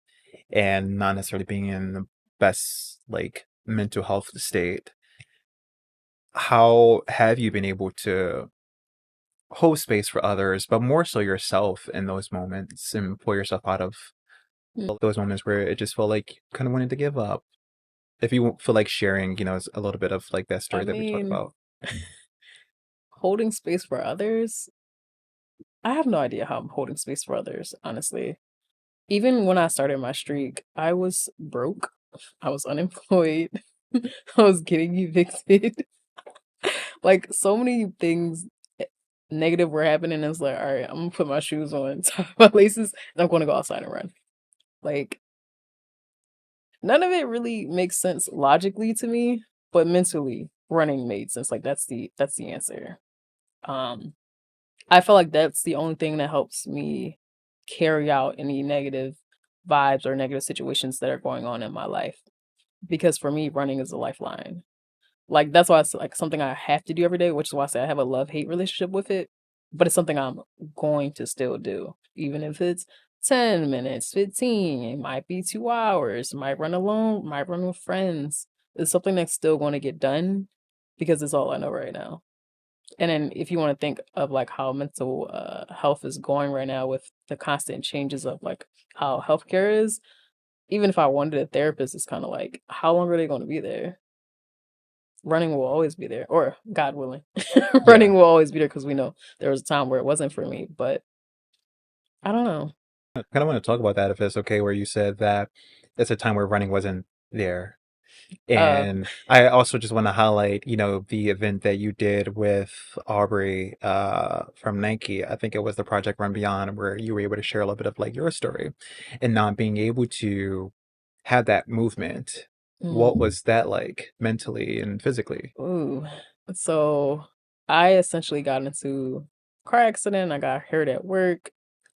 and not necessarily being in the best like mental health state. How have you been able to hold space for others, but more so yourself in those moments, and pull yourself out of Mm. those moments where it just felt like you kind of wanted to give up? If you feel like sharing, a little bit of like that I story that we talked mean, about. holding space for others, I have no idea how I'm holding space for others, honestly. Even when I started my streak, I was broke. I was unemployed. I was getting evicted. Like so many things negative were happening. It's like, all right, I'm gonna put my shoes on, tie my laces, and I'm gonna go outside and run. Like none of it really makes sense logically to me, but mentally, running made sense. Like that's the answer. Um, I feel like that's the only thing that helps me carry out any negative vibes or negative situations that are going on in my life. Because for me, running is a lifeline. Like that's why it's like something I have to do every day, which is why I say I have a love-hate relationship with it. But it's something I'm going to still do, even if it's 10 minutes, 15, it might be 2 hours, might run alone, might run with friends. It's something that's still going to get done because it's all I know right now. And then if you want to think of like how mental health is going right now with the constant changes of like how healthcare is, even if I wanted a therapist, it's kind of like, how long are they going to be there? Running will always be there, or God willing, Yeah. running will always be there because we know there was a time where it wasn't for me, but I don't know. I kind of want to talk about that if it's okay, where you said that it's a time where running wasn't there. Uh, And I also just want to highlight, the event that you did with Aubrey from Nike. I think it was the Project Run Beyond, where you were able to share a little bit of like your story and not being able to have that movement. What mm, was that like mentally and physically? ooh, so I essentially got into a car accident. I got hurt at work,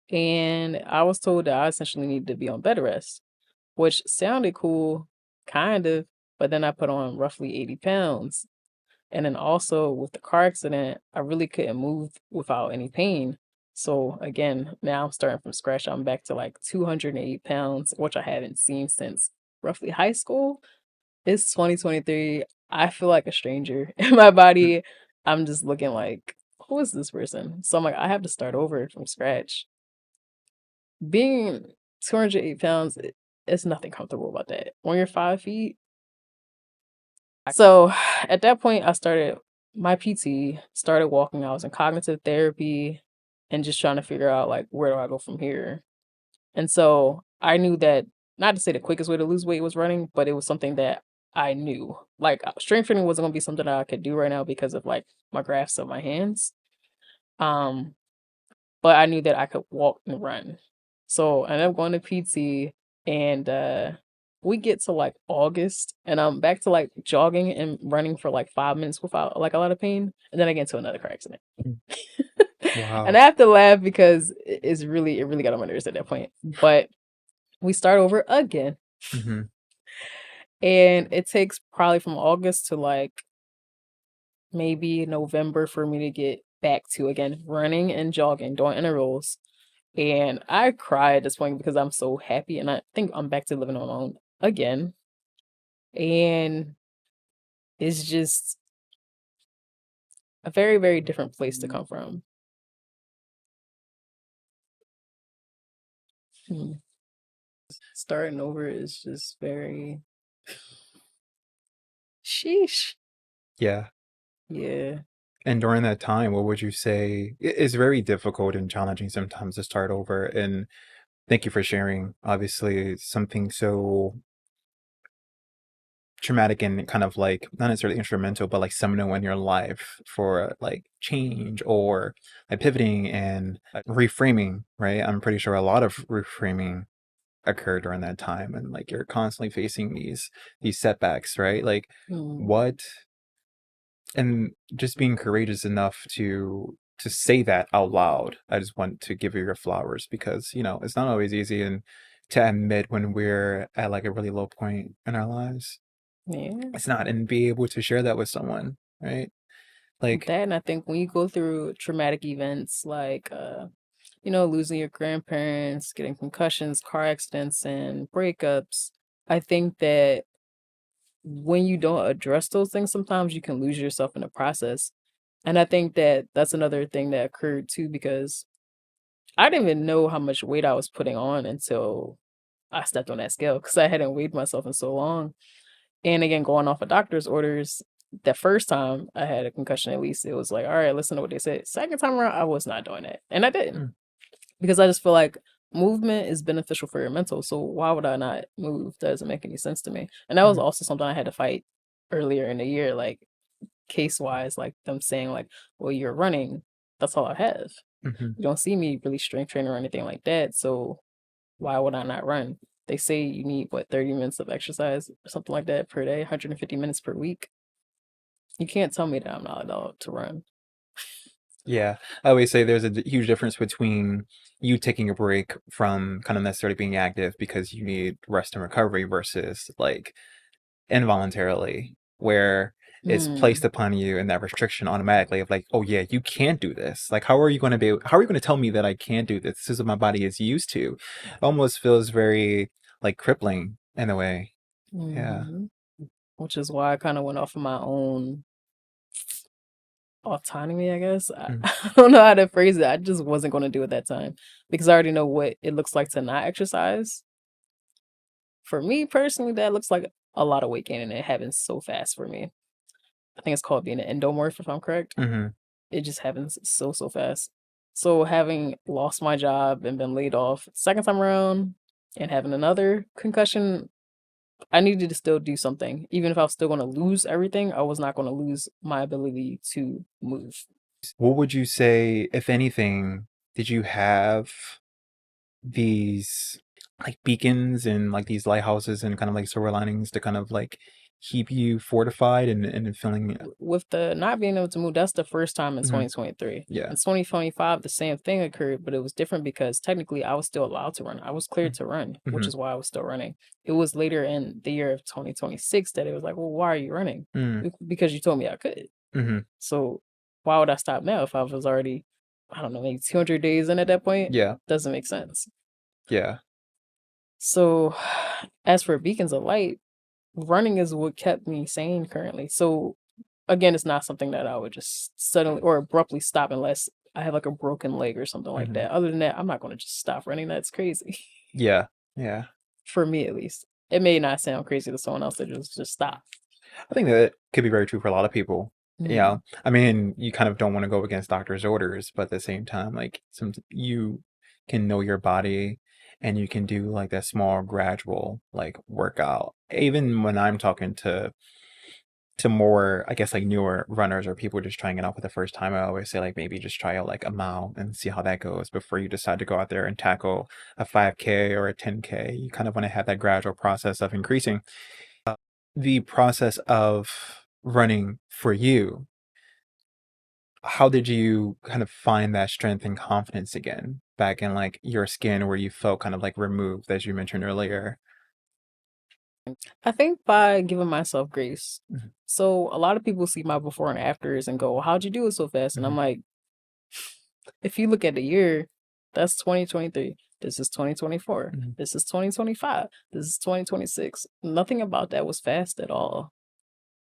and I was told that I essentially needed to be on bed rest, which sounded cool, kind of, but then I put on roughly 80 pounds. And then also with the car accident, I really couldn't move without any pain. So again, now I'm starting from scratch. I'm back to like 208 pounds, which I haven't seen since roughly high school. It's 2023. I feel like a stranger in my body. I'm just looking like, who is this person? So I'm like, I have to start over from scratch. Being 208 pounds, it's nothing comfortable about that. When you're 5 feet. So at that point, I started my PT, started walking. I was in cognitive therapy and just trying to figure out like, where do I go from here? And so I knew that, not to say the quickest way to lose weight was running, but it was something that I knew. Like strength training wasn't gonna be something that I could do right now because of like my grafts of my hands. Um, but I knew that I could walk and run. So I ended up going to PT, and we get to like August and I'm back to like jogging and running for like 5 minutes without like a lot of pain. And then I get into another car accident. And Wow. I have to laugh because it really got on my nerves at that point. But we start over again. Mm-hmm. And it takes probably from August to like maybe November for me to get back to again running and jogging, doing intervals. And I cry at this point because I'm so happy and I think I'm back to living on my own again. And it's just a very, very different place to come from. Hmm. Starting over is just very sheesh. Yeah. Yeah. And during that time, what would you say it's very difficult and challenging sometimes to start over? And thank you for sharing, obviously, something so traumatic and kind of like not necessarily instrumental, but like seminal in your life for like change or like pivoting and reframing, right? I'm pretty sure a lot of reframing occurred during that time, and like you're constantly facing these setbacks, right? Like Hmm. what and just being courageous enough to say that out loud. I just want to give you your flowers because, it's not always easy and to admit when we're at like a really low point in our lives. Yeah. It's not, and be able to share that with someone, right? Like, That, and I think when you go through traumatic events like losing your grandparents, getting concussions, car accidents, and breakups, I think that when you don't address those things, sometimes you can lose yourself in the process. And I think that that's another thing that occurred too, because I didn't even know how much weight I was putting on until I stepped on that scale because I hadn't weighed myself in so long. And again, going off of doctor's orders, the first time I had a concussion, at least it was like, all right, listen to what they said. Second time around, I was not doing that. And I didn't. mm, Because I just feel like movement is beneficial for your mental. So why would I not move? That doesn't make any sense to me. And that was mm, also something I had to fight earlier in the year, like case wise, like them saying like, well, you're running. That's all I have. mhm. You don't see me really strength training or anything like that. So why would I not run? They say you need 30 minutes of exercise or something like that per day, 150 minutes per week. You can't tell me that I'm not allowed to run. Yeah, I always say there's a huge difference between you taking a break from kind of necessarily being active because you need rest and recovery versus like involuntarily, where it's Mm, placed upon you and that restriction automatically of like, oh yeah, you can't do this. Like, how are you going to tell me that I can't do this? This is what my body is used to. It almost feels very like crippling in a way. Yeah. hmm. Which is why I kind of went off of my own autonomy, I guess. Mm, I don't know how to phrase it. I just wasn't going to do it that time because I already know what it looks like to not exercise. For me personally, that looks like a lot of weight gain and it happens so fast for me. I think it's called being an endomorph, if I'm correct. mhm. It just happens so, so fast. So having lost my job and been laid off second time around and having another concussion, I needed to still do something. Even if I was still going to lose everything, I was not going to lose my ability to move. What would you say, if anything, did you have these like beacons and like these lighthouses and kind of like silver linings to kind of like keep you fortified and feeling With the not being able to move, that's the first time in mhm, 2023. yeah. In 2025, the same thing occurred, but it was different because technically I was still allowed to run. I was cleared to run, which Mm-hmm. is why I was still running. It was later in the year of 2026 that it was like, well, why are you running? Mm, Because you told me I could. mm-hmm. So why would I stop now if I was already, I don't know, maybe 200 days in at that point? Yeah. Doesn't make sense. Yeah. So, as for beacons of light, running is what kept me sane currently. So, again, it's not something that I would just suddenly or abruptly stop unless I have like a broken leg or something like Mhm. that. Other than that, I'm not going to just stop running. That's crazy. Yeah. Yeah. For me, at least. It may not sound crazy to someone else that just stop. I think that could be very true for a lot of people. Yeah. Mm. I mean, you kind of don't want to go against doctor's orders, but at the same time, like some you can know your body and you can do like that small gradual like workout. Even when I'm talking to more, I guess like newer runners or people just trying it out for the first time, I always say like maybe just try out like a mile and see how that goes before you decide to go out there and tackle a 5K or a 10K. You kind of want to have that gradual process of increasing the process of running for you. How did you kind of find that strength and confidence again back in like your skin where you felt kind of like removed, as you mentioned earlier? I think by giving myself grace. Mhm, So a lot of people see my before and afters and go, "How'd you do it so fast?" And I'm mhm, like, if you look at the year, that's 2023. This is 2024. mhm, This is 2025. This is 2026. Nothing about that was fast at all.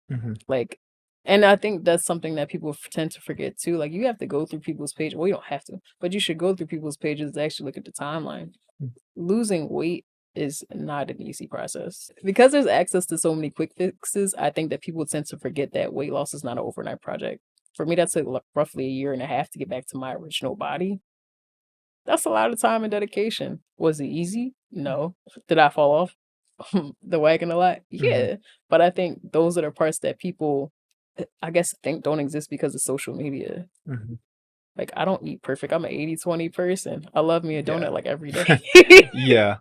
mhm, Like, and I think that's something that people tend to forget too. Like, you have to go through people's pages. Well, you don't have to, but you should go through people's pages to actually look at the timeline. mhm, Losing weight is not an easy process. Because there's access to so many quick fixes, I think that people tend to forget that weight loss is not an overnight project. For me, that took roughly a year and a half to get back to my original body. That's a lot of time and dedication. Was it easy? No. Did I fall off the wagon a lot? mhm, Yeah. But I think those are the parts that people, I guess, think don't exist because of social media. mhm. Like, I don't eat perfect. I'm an 80/20 person. I love me a Yeah. donut like every day. Yeah.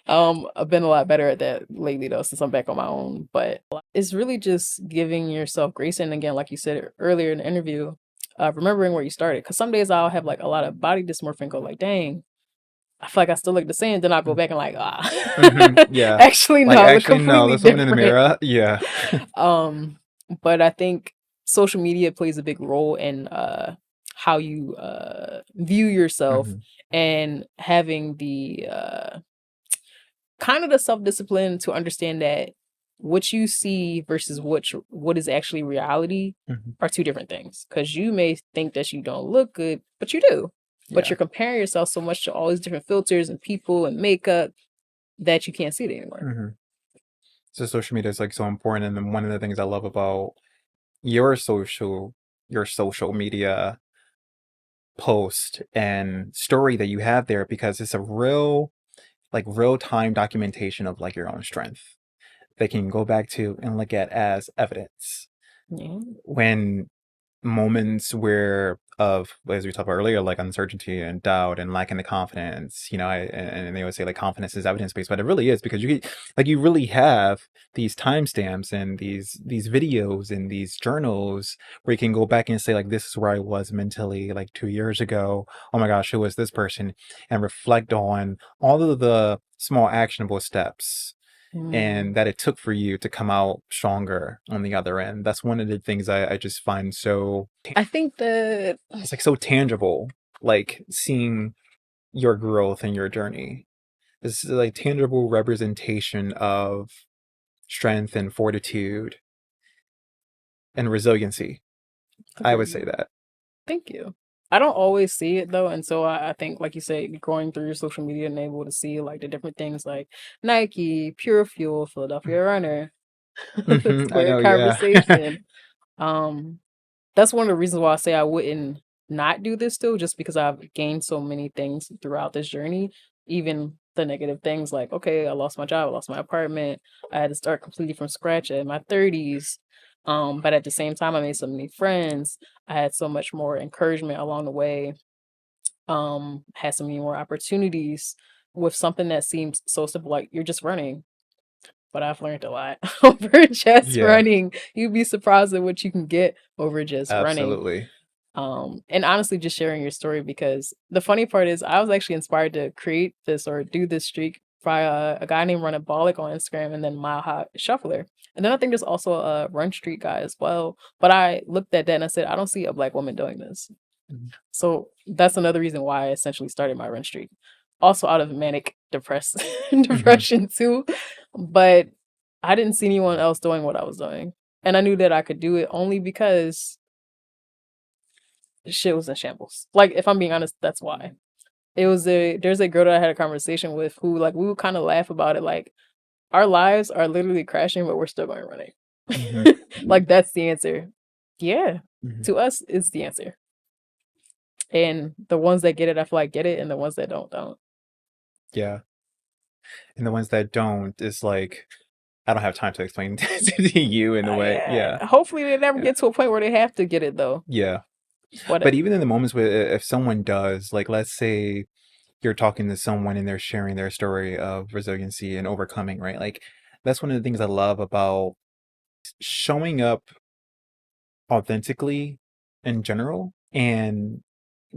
I've been a lot better at that lately though, since I'm back on my own. But it's really just giving yourself grace. And again, like you said earlier in the interview, remembering where you started. Cause some days I'll have like a lot of body dysmorphia and go like, dang, I feel like I still look the same. Then I'll go Mm, back and like, mhm, yeah. actually no, Like, I look actually, no, completely there's something in the different. mirror. Yeah. Um, but I think social media plays a big role in how you view yourself Mhm, and having the kind of the self-discipline to understand that what you see versus what is actually reality mhm. are two different things. Because you may think that you don't look good, but you do. But Yeah. you're comparing yourself so much to all these different filters and people and makeup that you can't see it anymore. Mhm. So social media is like so important, and then one of the things I love about your social media post and story that you have there because it's a real like real time documentation of like your own strength they can go back to and look at as evidence Yeah. when moments where of as we talked about earlier like uncertainty and doubt and lacking the confidence and they would say like confidence is evidence based but it really is because like you really have these timestamps and these videos and these journals where you can go back and say like this is where I was mentally like 2 years ago. Oh my gosh, who was this person? And reflect on all of the small actionable steps Mm. and that it took for you to come out stronger on the other end. That's one of the things I just find so I think that it's like so tangible, like seeing your growth and your journey. This is like tangible representation of strength and fortitude and resiliency. I would say agreed. that. Thank you. I don't always see it though, and so I think, like you said, going through your social media and able to see like the different things like Nike, Pure Fuel, Philadelphia Runner, I Square know, yeah. Conversation. Um, that's one of the reasons why I say I wouldn't not do this still, just because I've gained so many things throughout this journey, even the negative things like, okay, I lost my job, I lost my apartment, I had to start completely from scratch in my 30s. But at the same time, I made so many friends. I had so much more encouragement along the way. Had so many more opportunities with something that seems so simple, like you're just running. But I've learned a lot over just Yeah, running. You'd be surprised at what you can get over just running. absolutely. And honestly, just sharing your story because the funny part is I was actually inspired to create this or do this streak by a guy named Runabolic on Instagram and then Mile High Shuffler. And then I think there's also a Run Street guy as well. But I looked at that and I said, I don't see a black woman doing this. Mhm. So that's another reason why I essentially started my Run Streak. Also out of manic depression too. But I didn't see anyone else doing what I was doing. And I knew that I could do it only because shit was in shambles. Like, if I'm being honest, that's why. There's a girl that I had a conversation with who, like, we would kind of laugh about it. Like, our lives are literally crashing, but we're still going running. Like, that's the answer. Yeah. To us, it's the answer. And the ones that get it, I feel like get it, and the ones that don't. Yeah. And the ones that don't is like, I don't have time to explain to you in a way. Yeah. Hopefully they never get to a point where they have to get it though. Yeah. But even in the moments where if someone does, like, let's say you're talking to someone and they're sharing their story of resiliency and overcoming, right? Like, that's one of the things I love about showing up authentically in general and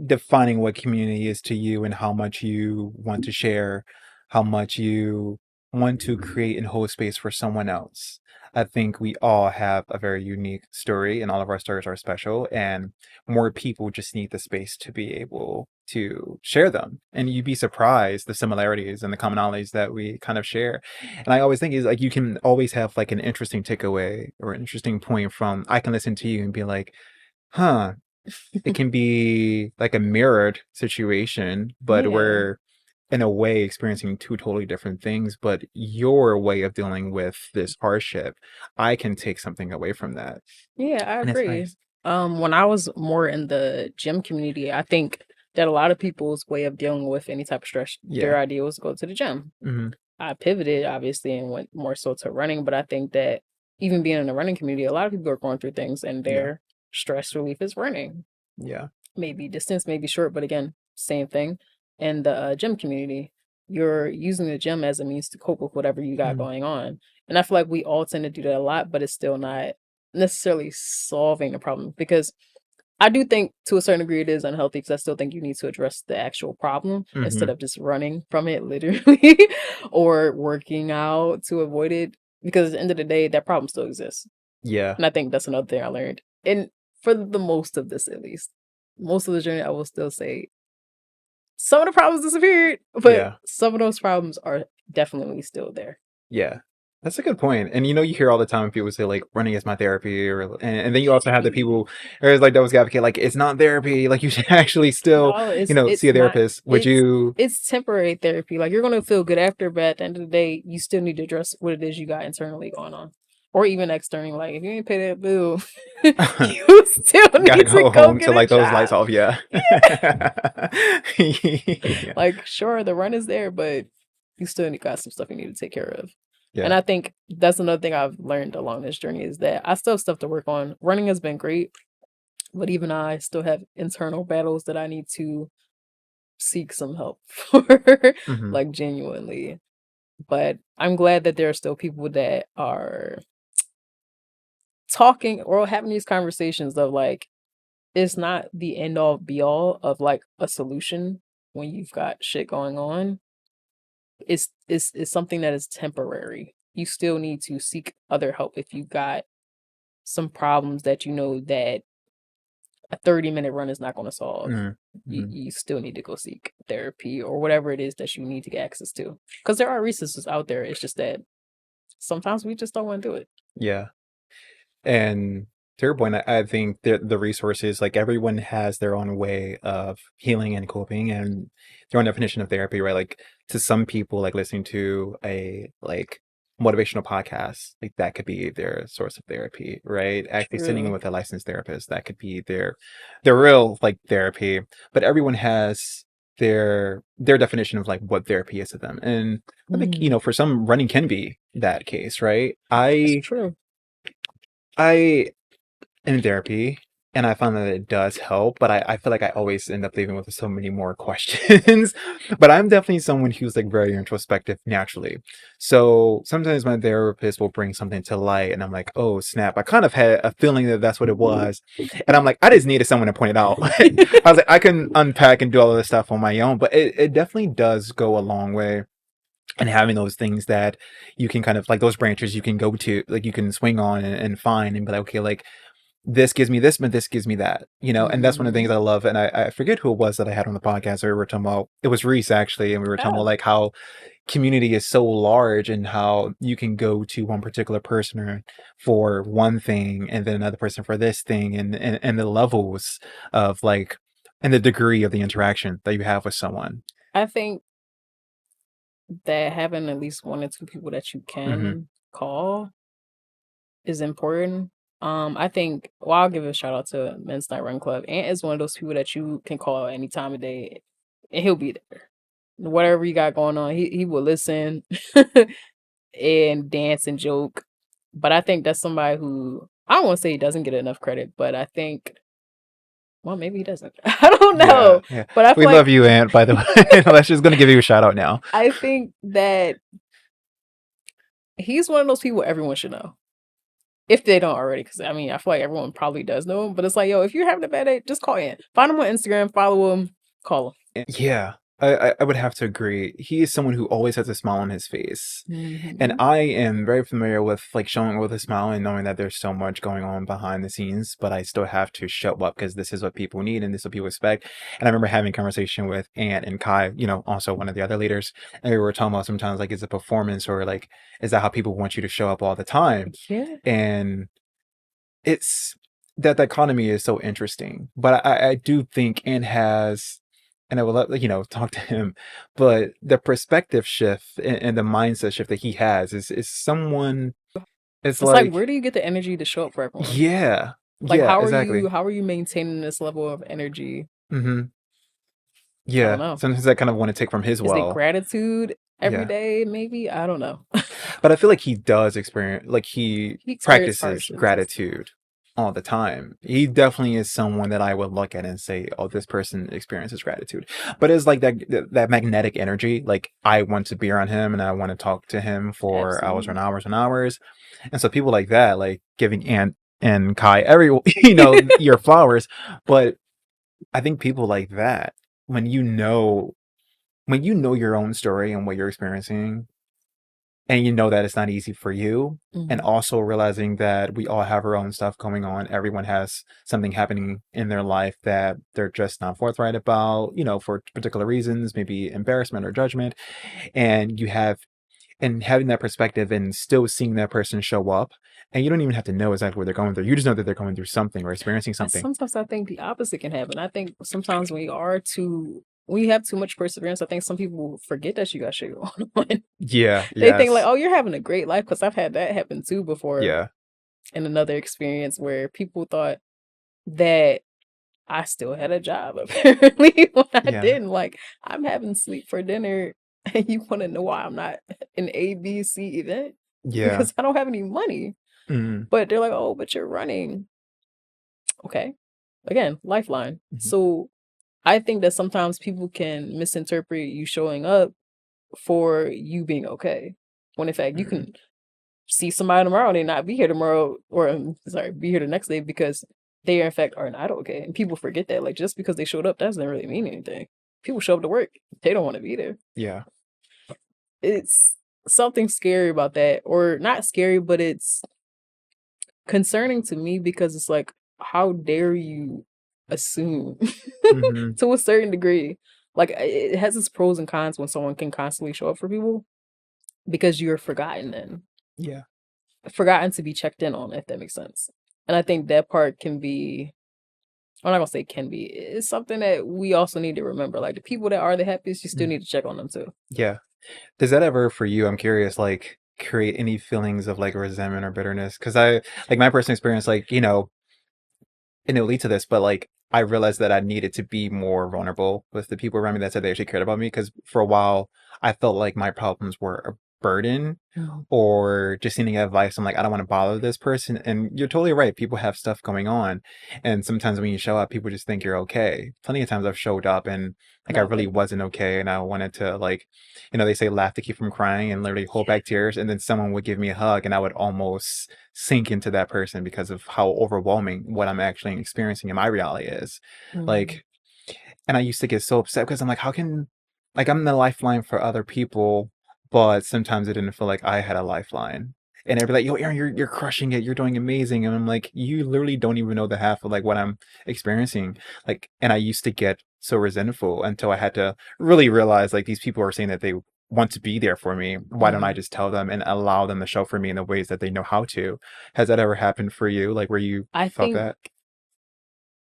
defining what community is to you and how much you want to share, how much you want to create and hold space for someone else. I think we all have a very unique story and all of our stories are special, and more people just need the space to be able to share them. And you'd be surprised the similarities and the commonalities that we kind of share. And I always think is like you can always have like an interesting takeaway or an interesting point from I can listen to you and be like, huh, it can be like a mirrored situation, but we're in a way experiencing two totally different things. But your way of dealing with this hardship, I can take something away from that. Yeah, I And it's agree. nice. When I was more in the gym community, I think that a lot of people's way of dealing with any type of stress, their idea was to go to the gym. I pivoted obviously and went more so to running, but I think that even being in the running community, a lot of people are going through things and their stress relief is running. Yeah. Maybe distance, maybe short, but again, same thing. In the gym community, you're using the gym as a means to cope with whatever you got going on. And I feel like we all tend to do that a lot, but it's still not necessarily solving the problem, because I do think to a certain degree it is unhealthy, because I still think you need to address the actual problem instead of just running from it literally or working out to avoid it, because at the end of the day that problem still exists. Yeah. And I think that's another thing I learned. And for the most of this, at least, most of the journey, I will still say some of the problems disappeared, but some of those problems are definitely still there. Yeah. That's a good point. And you know, you hear all the time people say like running is my therapy, or and then you also have the people there's like those advocate like it's not therapy, like you should actually still, see a therapist. Would you It's temporary therapy. Like, you're gonna feel good after, but at the end of the day, you still need to address what it is you got internally going on. Or even externally. Like, if you ain't pay that bill, you still gotta need to go go home get to a like those lights job. off, yeah. Like, sure, the run is there, but you still got some stuff you need to take care of. And Yeah. I think that's another thing I've learned along this journey, is that I still have stuff to work on. Running has been great, but even I still have internal battles that I need to seek some help for, like, genuinely. But I'm glad that there are still people that are talking or having these conversations of like, it's not the end all be all of like a solution when you've got shit going on. It's something that is temporary. You still need to seek other help if you've got some problems that you know that a 30-minute run is not going to solve. You still need to go seek therapy or whatever it is that you need to get access to, because there are resources out there. It's just that sometimes we just don't want to do it. Yeah. And to your point, I think the resources, like everyone has their own way of healing and coping and their own definition of therapy, right? Like to some people, like listening to a like motivational podcast, like that could be their source of therapy, right? Actually sitting with a licensed therapist, that could be their real like therapy. But everyone has their definition of like what therapy is to them. And I think, for some running can be that case, right? That's true. I am in therapy and I found that it does help, but I feel like I always end up leaving with so many more questions. But I'm definitely someone who's like very introspective naturally. So sometimes my therapist will bring something to light and I'm like, oh snap, I kind of had a feeling that that's what it was. And I'm like, I just needed someone to point it out. I was like, I can unpack and do all of this stuff on my own, but it definitely does go a long way. And having those things that you can kind of like those branches you can go to, like you can swing on and find and be like, okay, like this gives me this, but this gives me that, and that's one of the things I love. And I forget who it was that I had on the podcast, or we were talking about, it was Reese actually. And we were talking about like how community is so large and how you can go to one particular person for one thing and then another person for this thing and the levels of like and the degree of the interaction that you have with someone. I think that having at least 1 or 2 people that you Hmm. can call is important. I think well, I'll give a shout out to Men's Night Run Club. Ant is one of those people that you can call any time of day and he'll be there. Whatever you got going on, he will listen and dance and joke. But I think that's somebody who I don't want to say he doesn't get enough credit, but I think well, maybe he doesn't. I don't Yeah, know. yeah. But I We feel like love you, Ant, by the way. Let's just gonna give you a shout out now. I think that he's one of those people everyone should know. If they don't already, because I mean, I feel like everyone probably does know him, but it's like, yo, if you're having a bad day, just call in. Find him on Instagram, follow him, call him. Yeah, I would have to agree. He is someone who always has a smile on his face. And Mhm. I am very familiar with like showing with a smile and knowing that there's so much going on behind the scenes, but I still have to show up because this is what people need and this is what people expect. And I remember having a conversation with Ant and Kai, also one of the other leaders, and we were talking about sometimes like is it performance or like is that how people want you to show up all the time? Yeah. And it's that dichotomy is so interesting. But I do think Ant has and I will let talk to him, but the perspective shift and the mindset shift that he has is someone it's It's like, like where do you get the energy to show up for everyone? yeah, Like, yeah, exactly. how are you maintaining this level of energy? Hmm. I don't Yeah, know. sometimes I kind of want to take from his Is it well. gratitude every Yeah, day? Maybe I don't know. but I feel like he does experience like he He experience practices hardships. gratitude all the time. He definitely is someone that I would look at and say, "Oh, this person experiences gratitude." But it's like that magnetic energy. Like I want to be around him and I want to talk to him for hours and Absolutely. hours and hours. And so people like that, like giving Ant and Kai every your flowers. But I think people like that, when you know your own story and what you're experiencing, and you know that it's not easy for you, and Mhm. also realizing that we all have our own stuff going on. Everyone has something happening in their life that they're just not forthright about, for particular reasons, maybe embarrassment or judgment. And having that perspective and still seeing that person show up, and you don't even have to know exactly what they're going through. You just know that they're going through something or experiencing And something. sometimes I think the opposite can happen. I think sometimes when you have too much perseverance, I think some people forget that you got shit going on. Yeah, They think like, yes. "Oh, you're having a great life," because I've had that happen too before Yeah. in another experience where people thought that I still had a job apparently when I Yeah. didn't. Like, I'm having sleep for dinner, and you wanna know why I'm not an ABC event? Yeah. Because I don't have any money. Mhm. But they're like, "Oh, but you're running." Okay. Again, lifeline. Mhm. So I think that sometimes people can misinterpret you showing up for you being okay. When in fact you Mhm. can see somebody tomorrow and they not be here tomorrow or sorry, be here the next day because they in fact are not okay. And people forget that. Like just because they showed up doesn't really mean anything. People show up to work. They don't want to be there. Yeah. It's something scary about that. Or not scary, but it's concerning to me because it's like, how dare you assume Mhm. to a certain degree? Like it has its pros and cons when someone can constantly show up for people because you're forgotten and Yeah. forgotten to be checked in on, if that makes sense. And I think that part can be I'm not gonna say can be, it's something that we also need to remember. Like the people that are the happiest, you still Mm. need to check on them too. Yeah. Does that ever for you, I'm curious, like, create any feelings of, like, resentment or bitterness? Because my personal experience, like, and it'll lead to this, but like I realized that I needed to be more vulnerable with the people around me that said they actually cared about me. Because for a while, I felt like my problems were a burden Mhm. or just needing advice. I'm like, I don't want to bother this person. And you're totally right. People have stuff going on. And sometimes when you show up, people just think you're okay. Plenty of times I've showed up and like I Not really like wasn't okay. And I wanted to like, they say laugh to keep from crying and literally hold back tears. And then someone would give me a hug and I would almost sink into that person because of how overwhelming what I'm actually experiencing in my reality is. Mhm. Like, and I used to get so upset because I'm like, how can, like, I'm the lifeline for other people, but sometimes it didn't feel like I had a lifeline. And they'd be like, "Yo, Aaron, you're crushing it. You're doing amazing." And I'm like, "You literally don't even know the half of like what I'm experiencing." Like, and I used to get so resentful until I had to really realize like these people are saying that they want to be there for me, why don't I just tell them and allow them to show for me in the ways that they know how to? Has that ever happened for you? Like where you I felt think that?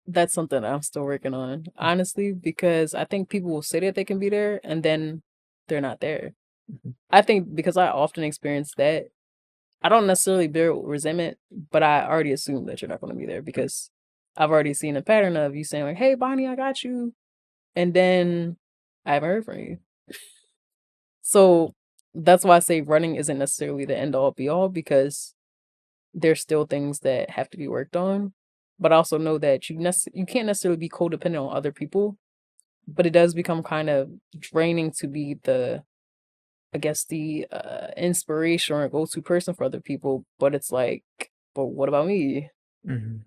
that's something I'm still working on, honestly, because I think people will say that they can be there and then they're not there. Mhm. I think because I often experience that, I don't necessarily bear resentment, but I already assume that you're not going to be there because I've already seen a pattern of you saying like, "Hey, Bonnie, I got you," and then I haven't heard from you. So that's why I say running isn't necessarily the end all be all because there's still things that have to be worked on. But I also know that you can't necessarily be codependent on other people, but it does become kind of draining to be the I guess the inspiration or go-to person for other people. But it's like, but what about me? Mhm.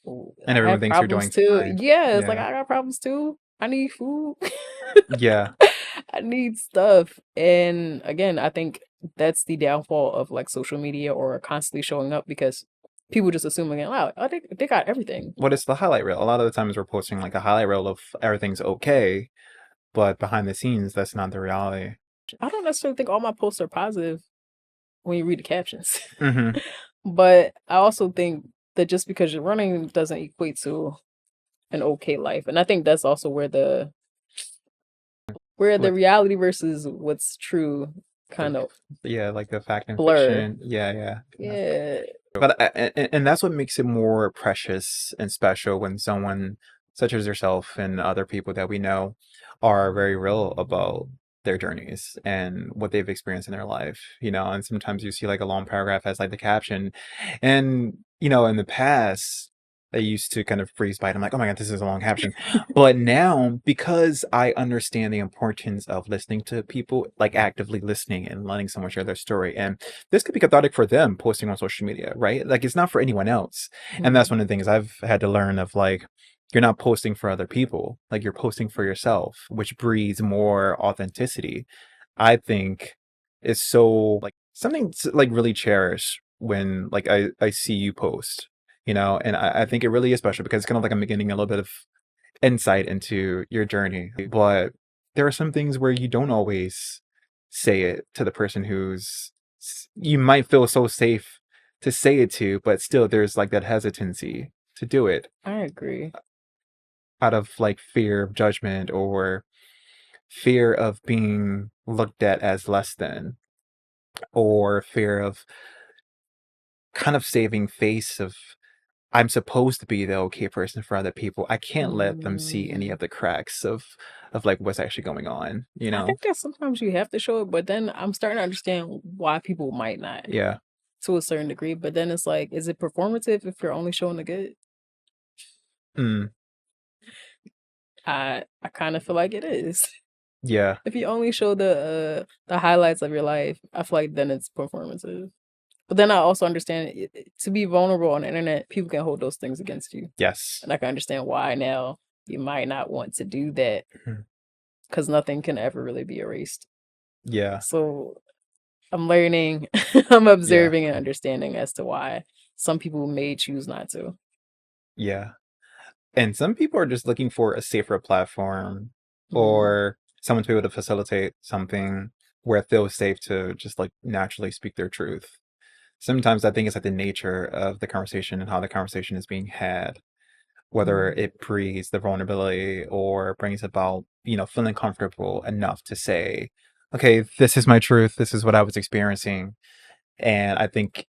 Well, And I everyone have thinks you're problems doing too. fine. Yeah, it's like Yeah. I got problems too. I need food. Yeah. I need stuff. And again, I think that's the downfall of like social media or constantly showing up because people just assume again, wow, they got everything. What is the highlight reel? A lot of the times we're posting like a highlight reel of everything's okay, but behind the scenes, that's not the reality. I don't necessarily think all my posts are positive when you read the captions. Hmm. But I also think that just because you're running doesn't equate to an okay life. And I think that's also where the Like, reality versus what's true the, kind of yeah, like the fact and blur. fiction. Yeah, yeah. Yeah. But and that's what makes it more precious and special when someone such as yourself and other people that we know are very real about their journeys and what they've experienced in their life, you know, and sometimes you see like a long paragraph as like the caption. And, you know, in the past, I used to kind of freeze by it. I'm like, oh my God, this is a long caption. But now, because I understand the importance of listening to people, like actively listening and letting someone share their story, and this could be cathartic for them posting on social media, right? Like it's not for anyone else. And that's Mhm. one of the things I've had to learn of like, you're not posting for other people, like you're posting for yourself, which breeds more authenticity. I think is so like something to, like really cherish when like I see you post, you know, and I think it really is special because it's kind of like I'm getting a little bit of insight into your journey. But there are some things where you don't always say it to the person you might feel so safe to say it to, but still there's like that hesitancy to do it I agree. out of like fear of judgment or fear of being looked at as less than or fear of kind of saving face of I'm supposed to be the okay person for other people. I can't let them see any Mm. of the cracks of like what's actually going on, you I know? think that sometimes you have to show it, but then I'm starting to understand why people might not Yeah. to a certain degree. But then it's like, is it performative if you're only showing the good? Mm, I kind of feel like it is. yeah. If you only show the highlights of your life, I feel like then it's performative. But then I also understand to be vulnerable on the internet, people can hold those things against you. Yes. And I can understand why now you might not want to do that Mhm. because nothing can ever really be erased. Yeah. So I'm learning, I'm Yeah. observing and understanding as to why some people may choose not to. Yeah. And some people are just looking for a safer platform Mm. or someone to be able to facilitate something where it feels safe to just like naturally speak their truth. Sometimes I think it's like the nature of the conversation and how the conversation is being had, whether Mm. it breeds the vulnerability or brings about, you know, feeling comfortable enough to say, okay, this is my truth. This is what I was experiencing. And I think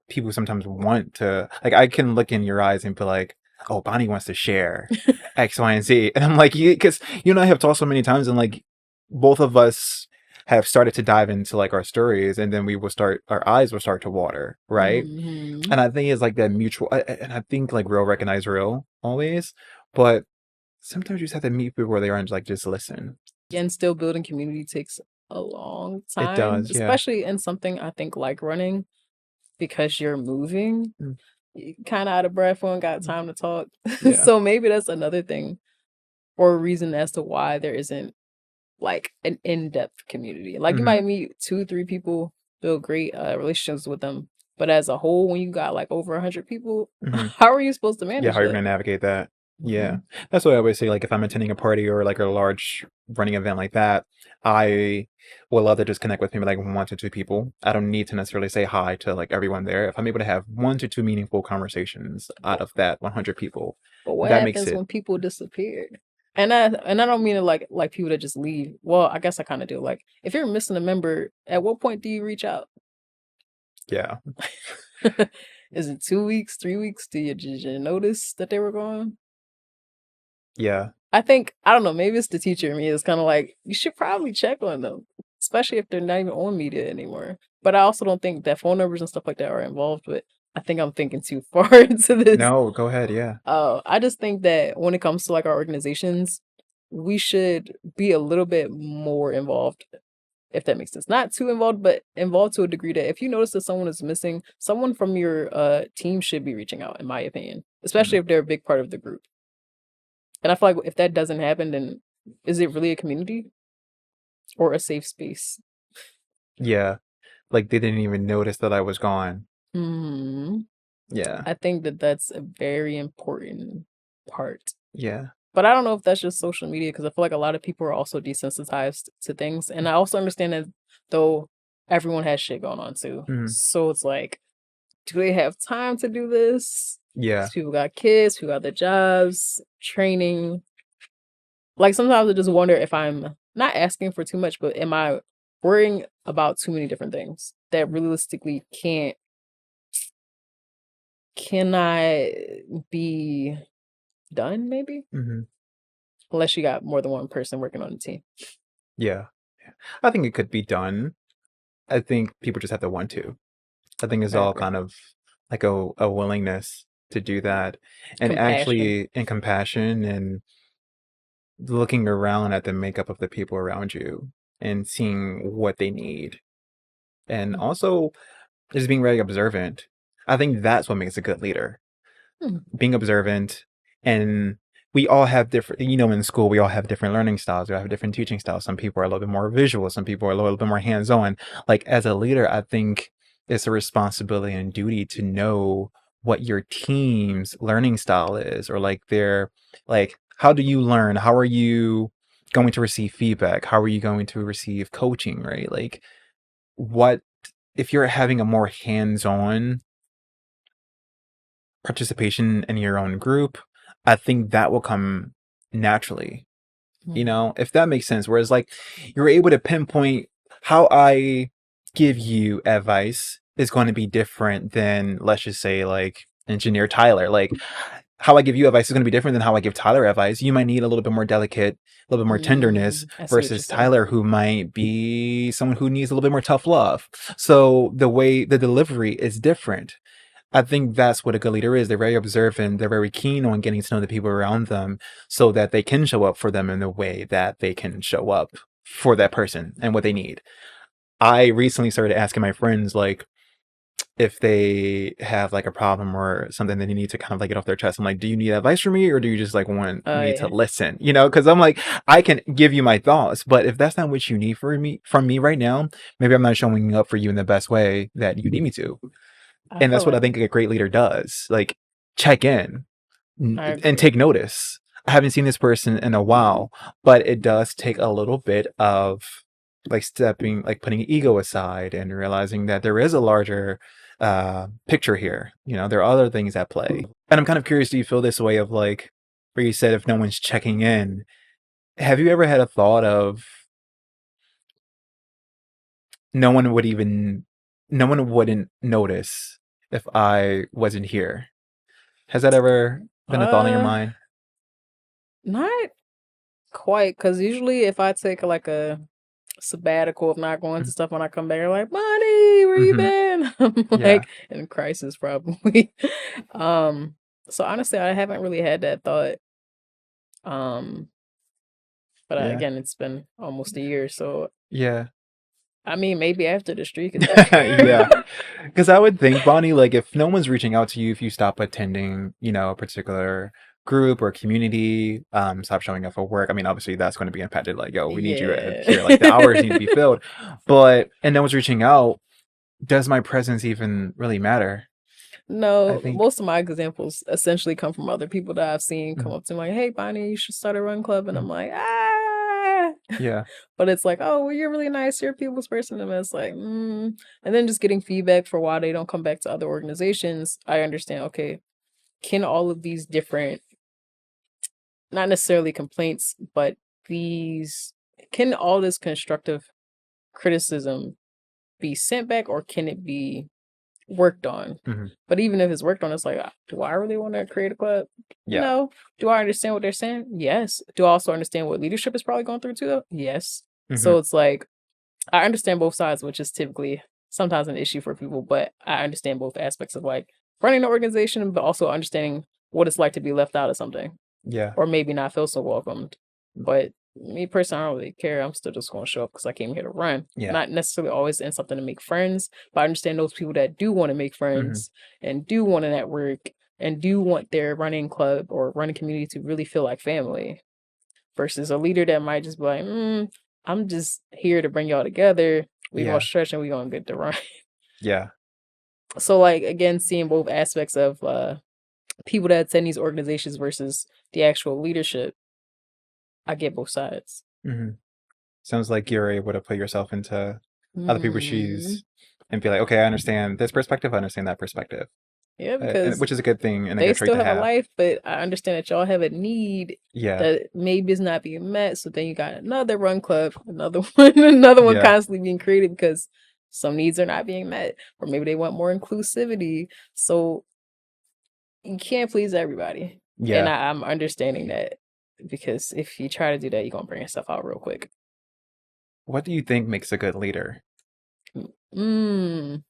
people sometimes want to, like, I can look in your eyes and be like, oh, Bonnie wants to share X, Y, and Z. And I'm like, because you and I have talked so many times, and like, both of us have started to dive into like our stories, and then our eyes will start to water, right? Mhm. And I think it's like that mutual, and I think like real recognize real always, but sometimes you just have to meet people where they are and like just listen. Again, still building community takes a long It time, does, yeah. especially in something I think like running because you're moving. Mm, You kind of out of breath, we don't got mm, time to talk. yeah. So maybe that's another thing or a reason as to why there isn't like an in-depth community. Like you Hmm. might meet 2, 3 people, build great relationships with them, but as a whole, when you got like over 100 people, Hmm. how are you supposed to Yeah, manage how are you that? gonna navigate that? Yeah, that's what I always say. Like, if I'm attending a party or like a large running event like that, I would love to just connect with maybe like one to two people. I don't need to necessarily say hi to like everyone there. If I'm able to have one to two meaningful conversations out But, of that 100 people, but what that makes happens it, when people disappear? And I don't mean it like people that just leave. Well, I guess I kind of do. Like if you're missing a member, at what point do you reach out? yeah, Is it 2 weeks, 3 weeks? Did you notice that they were gone? yeah, I think I don't know. Maybe it's the teacher in me. It's kind of like you should probably check on them, especially if they're not even on media anymore. But I also don't think that phone numbers and stuff like that are involved. But I think I'm thinking too far into this. no, go ahead, yeah, I just think that when it comes to like our organizations, we should be a little bit more involved, if that makes sense. Not too involved, but involved to a degree that if you notice that someone is missing, someone from your team should be reaching out, in my opinion, especially mm, if they're a big part of the group. And I feel like if that doesn't happen, then is it really a community or a safe space? yeah. Like they didn't even notice that I was gone. Hmm. Yeah, I think that that's a very important part. yeah, But I don't know if that's just social media because I feel like a lot of people are also desensitized to things. And I also understand that though everyone has shit going on too. mm, So it's like, do they have time to do this? yeah, These people got kids, who got their jobs, training. Like sometimes I just wonder if I'm not asking for too much, but am I worrying about too many different things that realistically cannot be done, maybe? hmm, Unless you got more than one person working on the team. yeah. I think it could be done. I think people just have to want to. I think it's I all agree. kind of like a willingness to do that and Compassion. actually in compassion and looking around at the makeup of the people around you and seeing what they need. And Mm. also just being very observant. I think that's what makes a good leader. Mm. Being observant, and we all have different, in school we all have different learning styles, we have different teaching styles. Some people are a little bit more visual, some people are a little bit more hands-on. Like as a leader, I think it's a responsibility and duty to know what your team's learning style is, or like their, like, how do you learn, how are you going to receive feedback, how are you going to receive coaching, right? Like what if you're having a more hands-on participation in your own group, I think that will come naturally, Mm. if that makes sense. Whereas, like, you're able to pinpoint how I give you advice is going to be different than, let's just say, like, engineer Tyler. Like, how I give you advice is going to be different than how I give Tyler advice. You might need a little bit more delicate, a little bit more tenderness I see what you're versus saying. Tyler, who might be someone who needs a little bit more tough love. So the way the delivery is different. I think that's what a good leader is. They're very observant. They're very keen on getting to know the people around them so that they can show up for them in the way that they can show up for that person and what they need. I recently started asking my friends, like, if they have like a problem or something that they need to kind of like get off their chest. I'm like, do you need advice from me or do you just like want Oh me to yeah. listen? Because I'm like, I can give you my thoughts, but if that's not what you need from me right now, maybe I'm not showing up for you in the best way that you need me to. I And feel that's what I like think a great leader does. Like, check in I and agree. take notice. I haven't seen this person in a while, but it does take a little bit of like like putting ego aside and realizing that there is a larger picture here. There are other things at play. And I'm kind of curious, do you feel this way of like, where you said if no one's checking in, have you ever had a thought of no one would even, no one wouldn't notice if I wasn't here? Has that ever been a thought in your Uh, mind? not quite, because usually if I take like a sabbatical of not going to stuff when I come back, they're like, Money, where you Mm-hmm. been? I'm Yeah. like in crisis probably. um, so honestly, I haven't really had that thought. Um, but Yeah. again, it's been almost a year, so Yeah. I mean, maybe after the streak is Yeah. over. Because I would think, Bonnie, like if no one's reaching out to you, if you stop attending, a particular group or community, stop showing up for work. I mean, obviously that's going to be impacted. Like, yo, we need you here. Like the hours need to be Yeah. filled. And no one's reaching out. Does my presence even really matter? I No, think. most of my examples essentially come from other people that I've seen come Mhm, up to me like, "Hey, Bonnie, you should start a run club," and mhm, I'm like, "Ah." yeah. But it's like, "Oh, well, you're really nice. You're a people's person," and it's like, and then just getting feedback for why they don't come back to other organizations. I understand. Okay, can all of these different, not necessarily complaints, but these, can all this constructive criticism be sent back, or can it be worked on? Mhm, But even if it's worked on, it's like, do I really want to create a club? yeah. No. Do I understand what they're saying? Yes. Do I also understand what leadership is probably going through too? Yes. Mhm, So it's like, I understand both sides, which is typically sometimes an issue for people, but I understand both aspects of like running an organization, but also understanding what it's like to be left out of something yeah. or maybe not feel so welcomed. But me personally, I don't really care. I'm still just going to show up because I came here to run. Yeah. Not necessarily always in something to make friends, but I understand those people that do want to make Mhm, friends and do want to network and do want their running club or running community to really feel like family versus a leader that might just be like, I'm just here to bring y'all together. We gonna yeah. stretch and we gonna get to run. Yeah. So like again, seeing both aspects of people that attend these organizations versus the actual leadership, I get both sides. Mhm. Sounds like you're able to put yourself into other people's Mm. shoes and be like, okay, I understand this perspective, I understand that perspective, Yeah, and because which is a good thing and a they good trait still to have a have. life, but I understand that y'all have a need Yeah, that maybe is not being met. So then you got another run club, another one, another one yeah, constantly being created because some needs are not being met, or maybe they want more inclusivity. So you can't please everybody. And yeah. I'm understanding that because if you try to do that, you're gonna bring yourself out real quick. What do you think makes a good leader? Mm.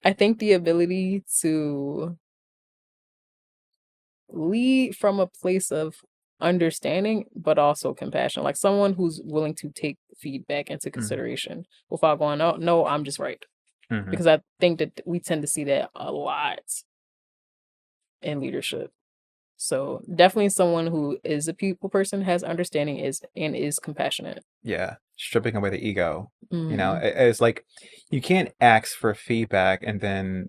I think the ability to lead from a place of understanding, but also compassion, like someone who's willing to take feedback into Mhm, consideration without going, oh, no, I'm just right. mhm. Because I think that we tend to see that a lot in leadership. So definitely someone who is a people person, has understanding, is compassionate. Yeah, stripping away the ego. Mm, It's like you can't ask for feedback and then,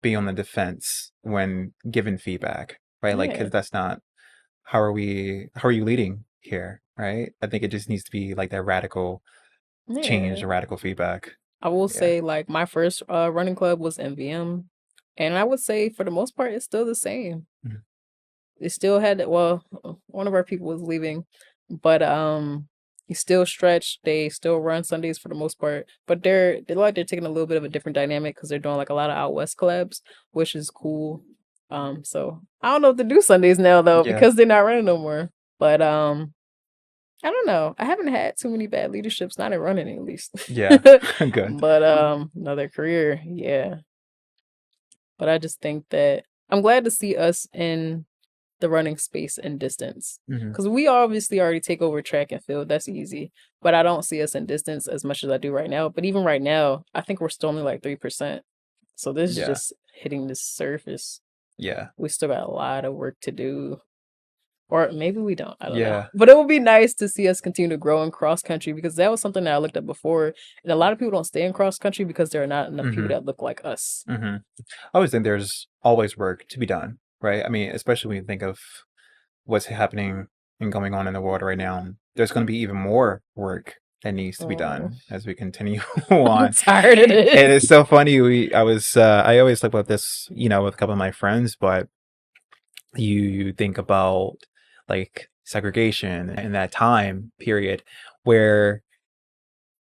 be on the defense when given feedback, right? Like, yeah, because that's not how are you leading here, right? I think it just needs to be like that radical change, yeah. the radical feedback. I will Yeah. say like my first running club was MVM, and I would say for the most part it's still the same. Mhm. They still had well, one of our people was leaving, but he still stretched. They still run Sundays for the most part, but they're like they're taking a little bit of a different dynamic because they're doing like a lot of out west collabs, which is cool. So I don't know what to do Sundays now though Yeah. because they're not running no more. But I don't know. I haven't had too many bad leaderships, not in running at least. Yeah. Good. But another career, yeah. But I just think that I'm glad to see us in the running space and distance. Mhm. Because we obviously already take over track and field. That's easy. But I don't see us in distance as much as I do right now. But even right now, I think we're still only like 3%. So this is Yeah. just hitting the surface. Yeah. We still got a lot of work to do. Or maybe we don't. I don't know. Yeah. But it would be nice to see us continue to grow in cross country because that was something that I looked at before. And a lot of people don't stay in cross country because there are not enough people Mhm. that look like us. Mhm. I always think there's always work to be done, right? I mean, especially when you think of what's happening and going on in the world right now. There's going to be even more work that needs to be Oh, done as we continue I'm on. tired of And it. it's so funny. I always talk about this, with a couple of my friends, but you think about like segregation and that time period where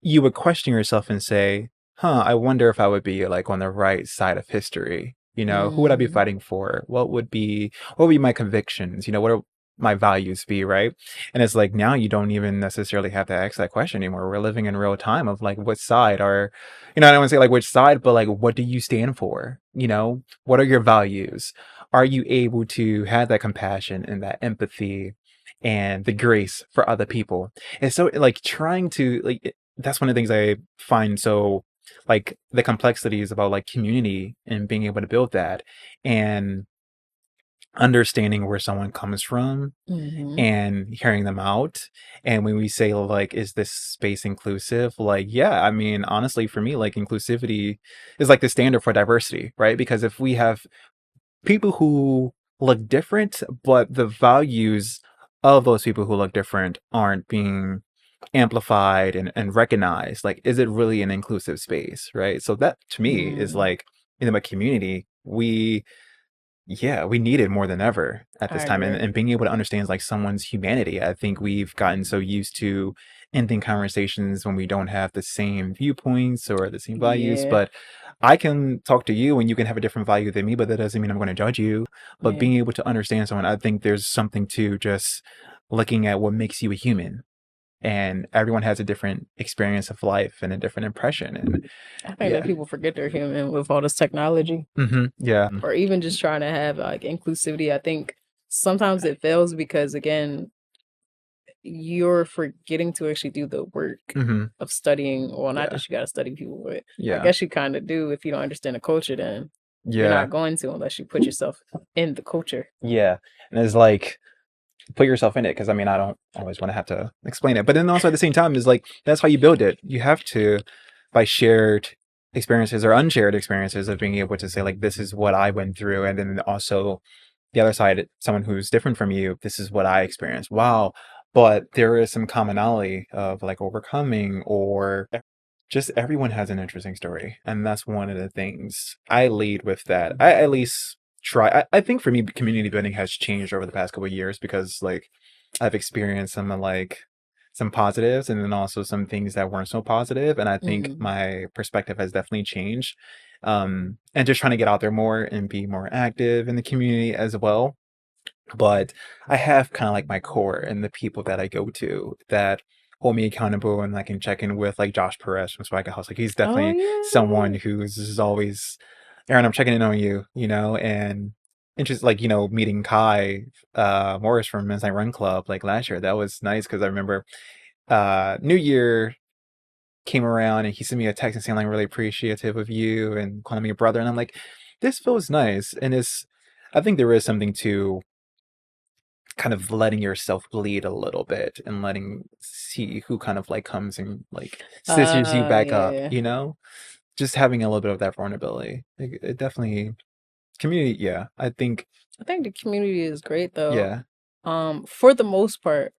you would question yourself and say, huh, I wonder if I would be like on the right side of history. Who would I be Mm, fighting for? What would be my convictions? What are my values be, right? And it's like now you don't even necessarily have to ask that question anymore. We're living in real time of like what side are, I don't want to say like which side, but like what do you stand for? What are your values? Are you able to have that compassion and that empathy and the grace for other people? And so like trying to like that's one of the things I find so like the complexities about like community and being able to build that. And understanding where someone comes from Mm-hmm. and hearing them out. And when we say like, is this space inclusive? Like, yeah, I mean, honestly, for me, like inclusivity is like the standard for diversity, right? Because if we have people who look different, but the values of those people who look different aren't being amplified and recognized, like, is it really an inclusive space, right? So that to me is Mm, like in the community, we need it more than ever at I this time. agree. And being able to understand like someone's humanity. I think we've gotten so used to ending conversations when we don't have the same viewpoints or the same values. Yeah. But I can talk to you and you can have a different value than me, but that doesn't mean I'm going to judge you. But Yeah. being able to understand someone, I think there's something to just looking at what makes you a human. And everyone has a different experience of life and a different impression. And I think that yeah. people forget they're human with all this technology, Yeah. or even just trying to have like inclusivity. I think sometimes it fails because again, you're forgetting to actually do the work hmm of studying. Well, not Yeah. that you got to study people, but I Yeah. guess you kind of do. If you don't understand the culture, then you're Yeah. not going to unless you put yourself in the culture. Yeah. And it's like, put yourself in it because I mean I don't always want to have to explain it, but then also at the same time is like that's how you build it. You have to by shared experiences or unshared experiences of being able to say like this is what I went through, and then also the other side, someone who's different from you, this is what I experienced. Wow. But there is some commonality of like overcoming or just everyone has an interesting story. And that's one of the things I lead with that. I at least try. I think for me, community building has changed over the past couple of years because like I've experienced some like some positives and then also some things that weren't so positive. And I think Mm. my perspective has definitely changed. And just trying to get out there more and be more active in the community as well. But I have kind of like my core and the people that I go to that hold me accountable and I can check in with like Josh Perez from Swagger House. Like he's Oh definitely someone yeah. who's is always, Aaron, I'm checking in on you, and just like, meeting Kai Morris from Men's Night Run Club like last year. That was nice because I remember New Year came around and he sent me a text and saying like really appreciative of you and calling me a brother. And I'm like, this feels nice. And it's I think there is something to kind of letting yourself bleed a little bit and letting see who kind of like comes and like scissors you back up, Yeah. just having a little bit of that vulnerability. It definitely community. Yeah, I think. I think the community is great though. Yeah, For the most part,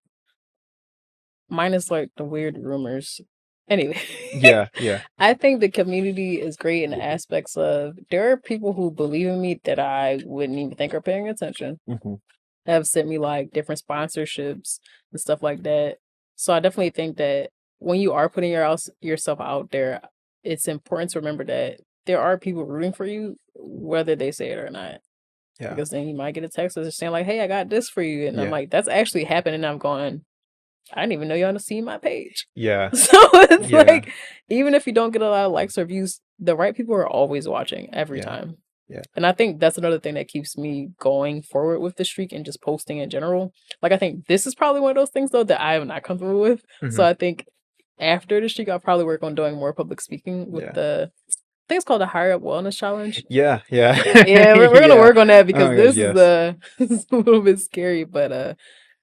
minus like the weird rumors. Anyway, yeah, yeah. I think the community is great in the aspects of there are people who believe in me that I wouldn't even think are paying attention. hmm Have sent me like different sponsorships and stuff like that. So I definitely think that when you are putting yourself out there, it's important to remember that there are people rooting for you, whether they say it or not. Yeah, Because then you might get a text message saying like, "Hey, I got this for you," and I'm yeah, like, "That's actually happened," and I'm going, "I didn't even know y'all to see my page." yeah, So it's yeah, like, even if you don't get a lot of likes or views, the right people are always watching every yeah, time. yeah. And I think that's another thing that keeps me going forward with the streak and just posting in general. Like, I think this is probably one of those things though that I am not comfortable with. hmm So I think after the streak, I'll probably work on doing more public speaking with Yeah, I think it's called the Higher Up Wellness Challenge. yeah, yeah, Yeah, we're gonna yeah. work on that Oh because my god, this is yes. this is a little bit scary, but I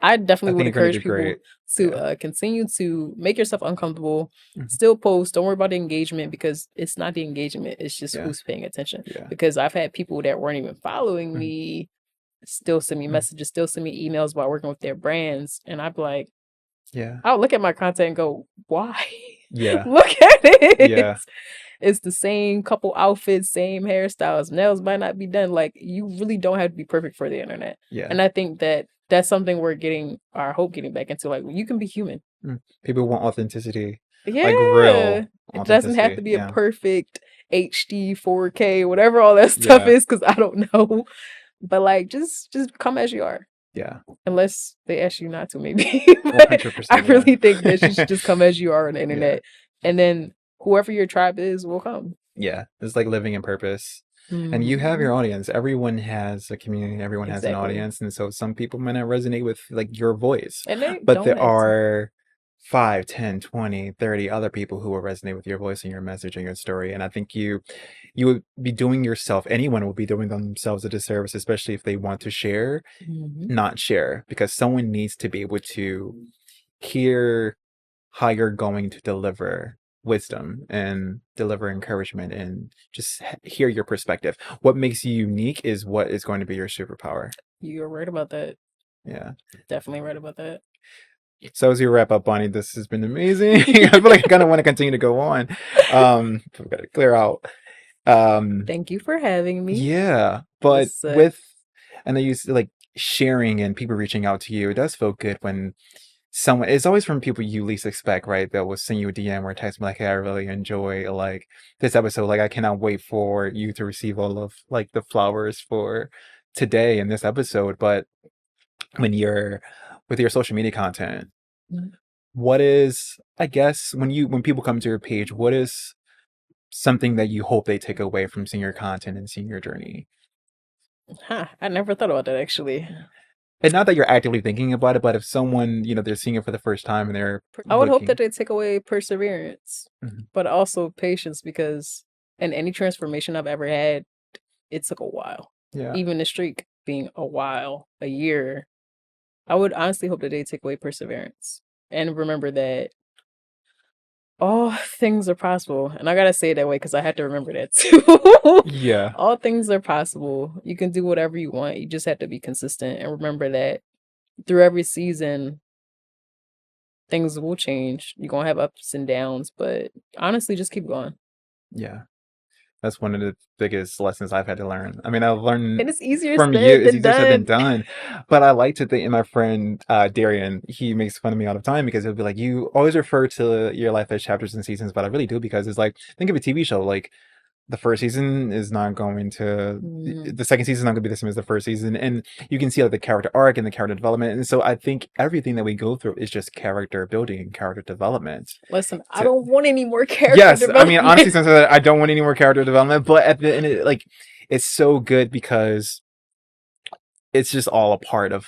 I definitely think would you're gonna encourage do people great. to Yeah, continue to make yourself uncomfortable, mhm, still post, don't worry about the engagement because it's not the engagement, it's just yeah, who's paying attention. yeah, Because I've had people that weren't even following mhm, me still send me mhm, messages, still send me emails about working with their brands, and I'd be like, yeah, I'll look at my content and go, why? yeah, Look at it. yeah, It's the same couple outfits, same hairstyles. Nails might not be done. Like you really don't have to be perfect for the internet. yeah. And I think that that's something we're getting our hope getting back into. Like you can be human. People want authenticity, like Yeah. real It doesn't have to authenticity. be a Yeah, perfect HD 4K, whatever all that stuff yeah, is, because I don't know. But like just come as you are. yeah. Unless they ask you not to, maybe. But I 100%. Yeah, really think that you should just come as you are on the yeah, internet. And then whoever your tribe is will come. yeah. It's like living in purpose. And you have Mhm. your audience. Everyone has a community. Everyone has an Exactly. audience, and so some people might not resonate with like your voice, And they but don't there have to. are 5, 10, 20, 30 other people who will resonate with your voice and your message and your story. And I think you would be doing yourself, anyone will be doing themselves a disservice, especially if they want to share, not share, because someone needs to be able to hear how you're going to deliver wisdom and deliver encouragement and just hear your perspective. What makes you unique is what is going to be your superpower. You're right about that. Yeah. Definitely right about that. So as you wrap up, Bonnie, this has been amazing. I feel like I kind of want to continue to go on. We've got to clear out. Thank you for having me. Yeah, but with, and they use like sharing and people reaching out to you, it does feel good when someone, it's always from people you least expect, right? That will send you a DM or a text like, hey, I really enjoy like this episode. Like I cannot wait for you to receive all of like the flowers for today in this episode. But when you're with your social media content, what is, I guess, when people come to your page, what is something that you hope they take away from seeing your content and seeing your journey? I never thought about that actually. And not that you're actively thinking about it, but if someone, they're seeing it for the first time and they're I would hope that looking. they take away perseverance, but also patience, because in any transformation I've ever had, it took a while. Yeah. Even the streak being a while, a year. I would honestly hope that they take away perseverance and remember that all things are possible. And I gotta say it that way because I had to remember that too. Yeah. All things are possible. You can do whatever you want. You just have to be consistent and remember that through every season, things will change. You're gonna have ups and downs, but honestly, just keep going. Yeah. That's one of the biggest lessons I've had to learn. I mean, I've learned And it's easier from you, said it's than easier said than done. done. But I like to think, and my friend Darian, he makes fun of me all the time because he'll be like, you always refer to your life as chapters and seasons, but I really do, because it's like, think of a TV show, like the first season is not going to, the second season is not going to be the same as the first season, and you can see like the character arc and the character development. And so I think everything that we go through is just character building and character development. Listen, I don't want any more character Yes, I mean, development. honestly, sometimes I don't want any more character development, but at the end, like, it's so good because it's just all a part of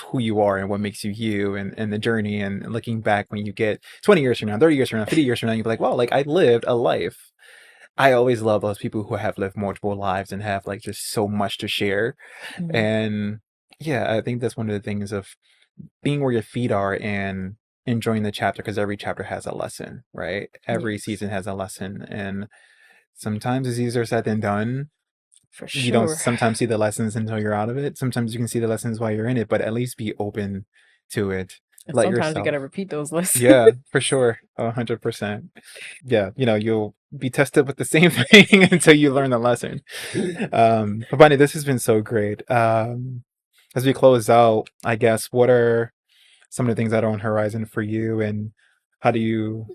who you are and what makes you you, and the journey, and looking back when you get 20 years from now, 30 years from now, 50 years from now, you'll be like, wow, like I lived a life. I always love those people who have lived multiple lives and have like just so much to share. And yeah, I think that's one of the things of being where your feet are and enjoying the chapter, because every chapter has a lesson, right? Every season has a lesson, and sometimes it's easier said than done. For You don't sure. sometimes see the lessons until you're out of it. Sometimes you can see the lessons while you're in it, but at least be open to it. And Let sometimes you yourself. gotta repeat those lessons. Yeah, for sure. 100%. Yeah, you'll be tested with the same thing until you learn the lesson. But Bunny, this has been so great. As we close out, I guess, what are some of the things that are on horizon for you, and how do you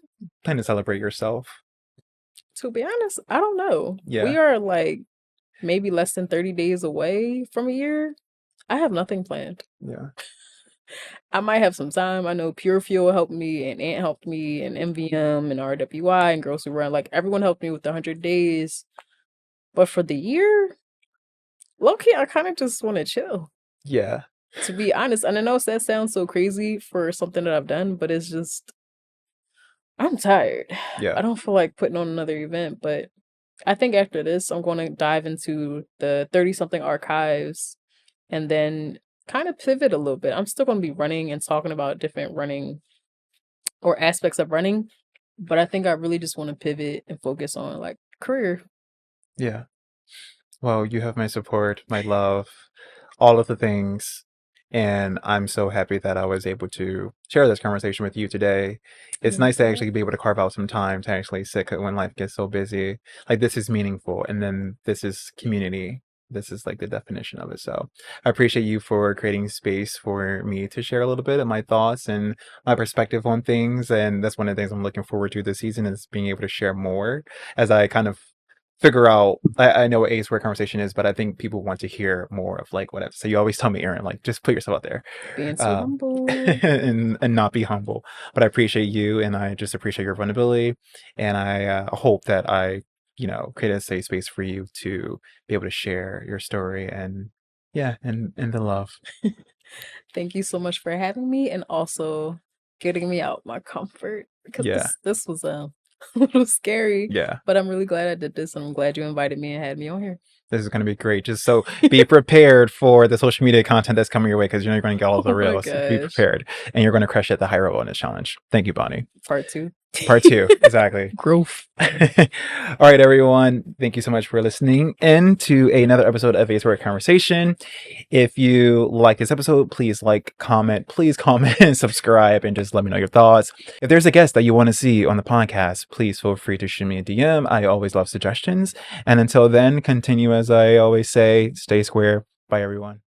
plan to celebrate yourself? To be honest, I don't know. Yeah. We are like maybe less than 30 days away from a year. I have nothing planned. Yeah. I might have some time. I know Pure Fuel helped me, and Ant helped me, and MVM, and RWY, and Grocery Run. Like, everyone helped me with the 100 days. But for the year, low-key, I kind of just want to chill. Yeah. To be honest, and I know that sounds so crazy for something that I've done, but it's just, I'm tired. Yeah. I don't feel like putting on another event, but I think after this, I'm going to dive into the 30-something archives and then kind of pivot a little bit. I'm still going to be running and talking about different running or aspects of running, but I think I really just want to pivot and focus on like career. Yeah. Well, you have my support, my love, all of the things. And I'm so happy that I was able to share this conversation with you today. It's nice to actually be able to carve out some time to actually sit when life gets so busy. Like, this is meaningful. And then this is community. This is like the definition of it. So I appreciate you for creating space for me to share a little bit of my thoughts and my perspective on things. And that's one of the things I'm looking forward to this season, is being able to share more as I kind of figure out. I know what A Square conversation is, but I think people want to hear more of like whatever. So you always tell me, Aaron, like just put yourself out there, Being so humble. and not be humble. But I appreciate you, and I just appreciate your vulnerability, and I hope that I, create a safe space for you to be able to share your story, and yeah, and the love. Thank you so much for having me, and also getting me out my comfort, because Yeah. this was a little scary. Yeah. But I'm really glad I did this, and I'm glad you invited me and had me on here. This is going to be great. Just so be prepared for the social media content that's coming your way, because you're going to get all of the reels. Be prepared. And you're going to crush it at the high roll in this challenge. Thank you, Bonnie. Part 2. Part 2, exactly. Growth. All right, everyone. Thank you so much for listening in to another episode of A's Word Conversation. If you like this episode, please comment, subscribe, and just let me know your thoughts. If there's a guest that you want to see on the podcast, please feel free to shoot me a DM. I always love suggestions. And until then, continue, as I always say, stay square. Bye, everyone.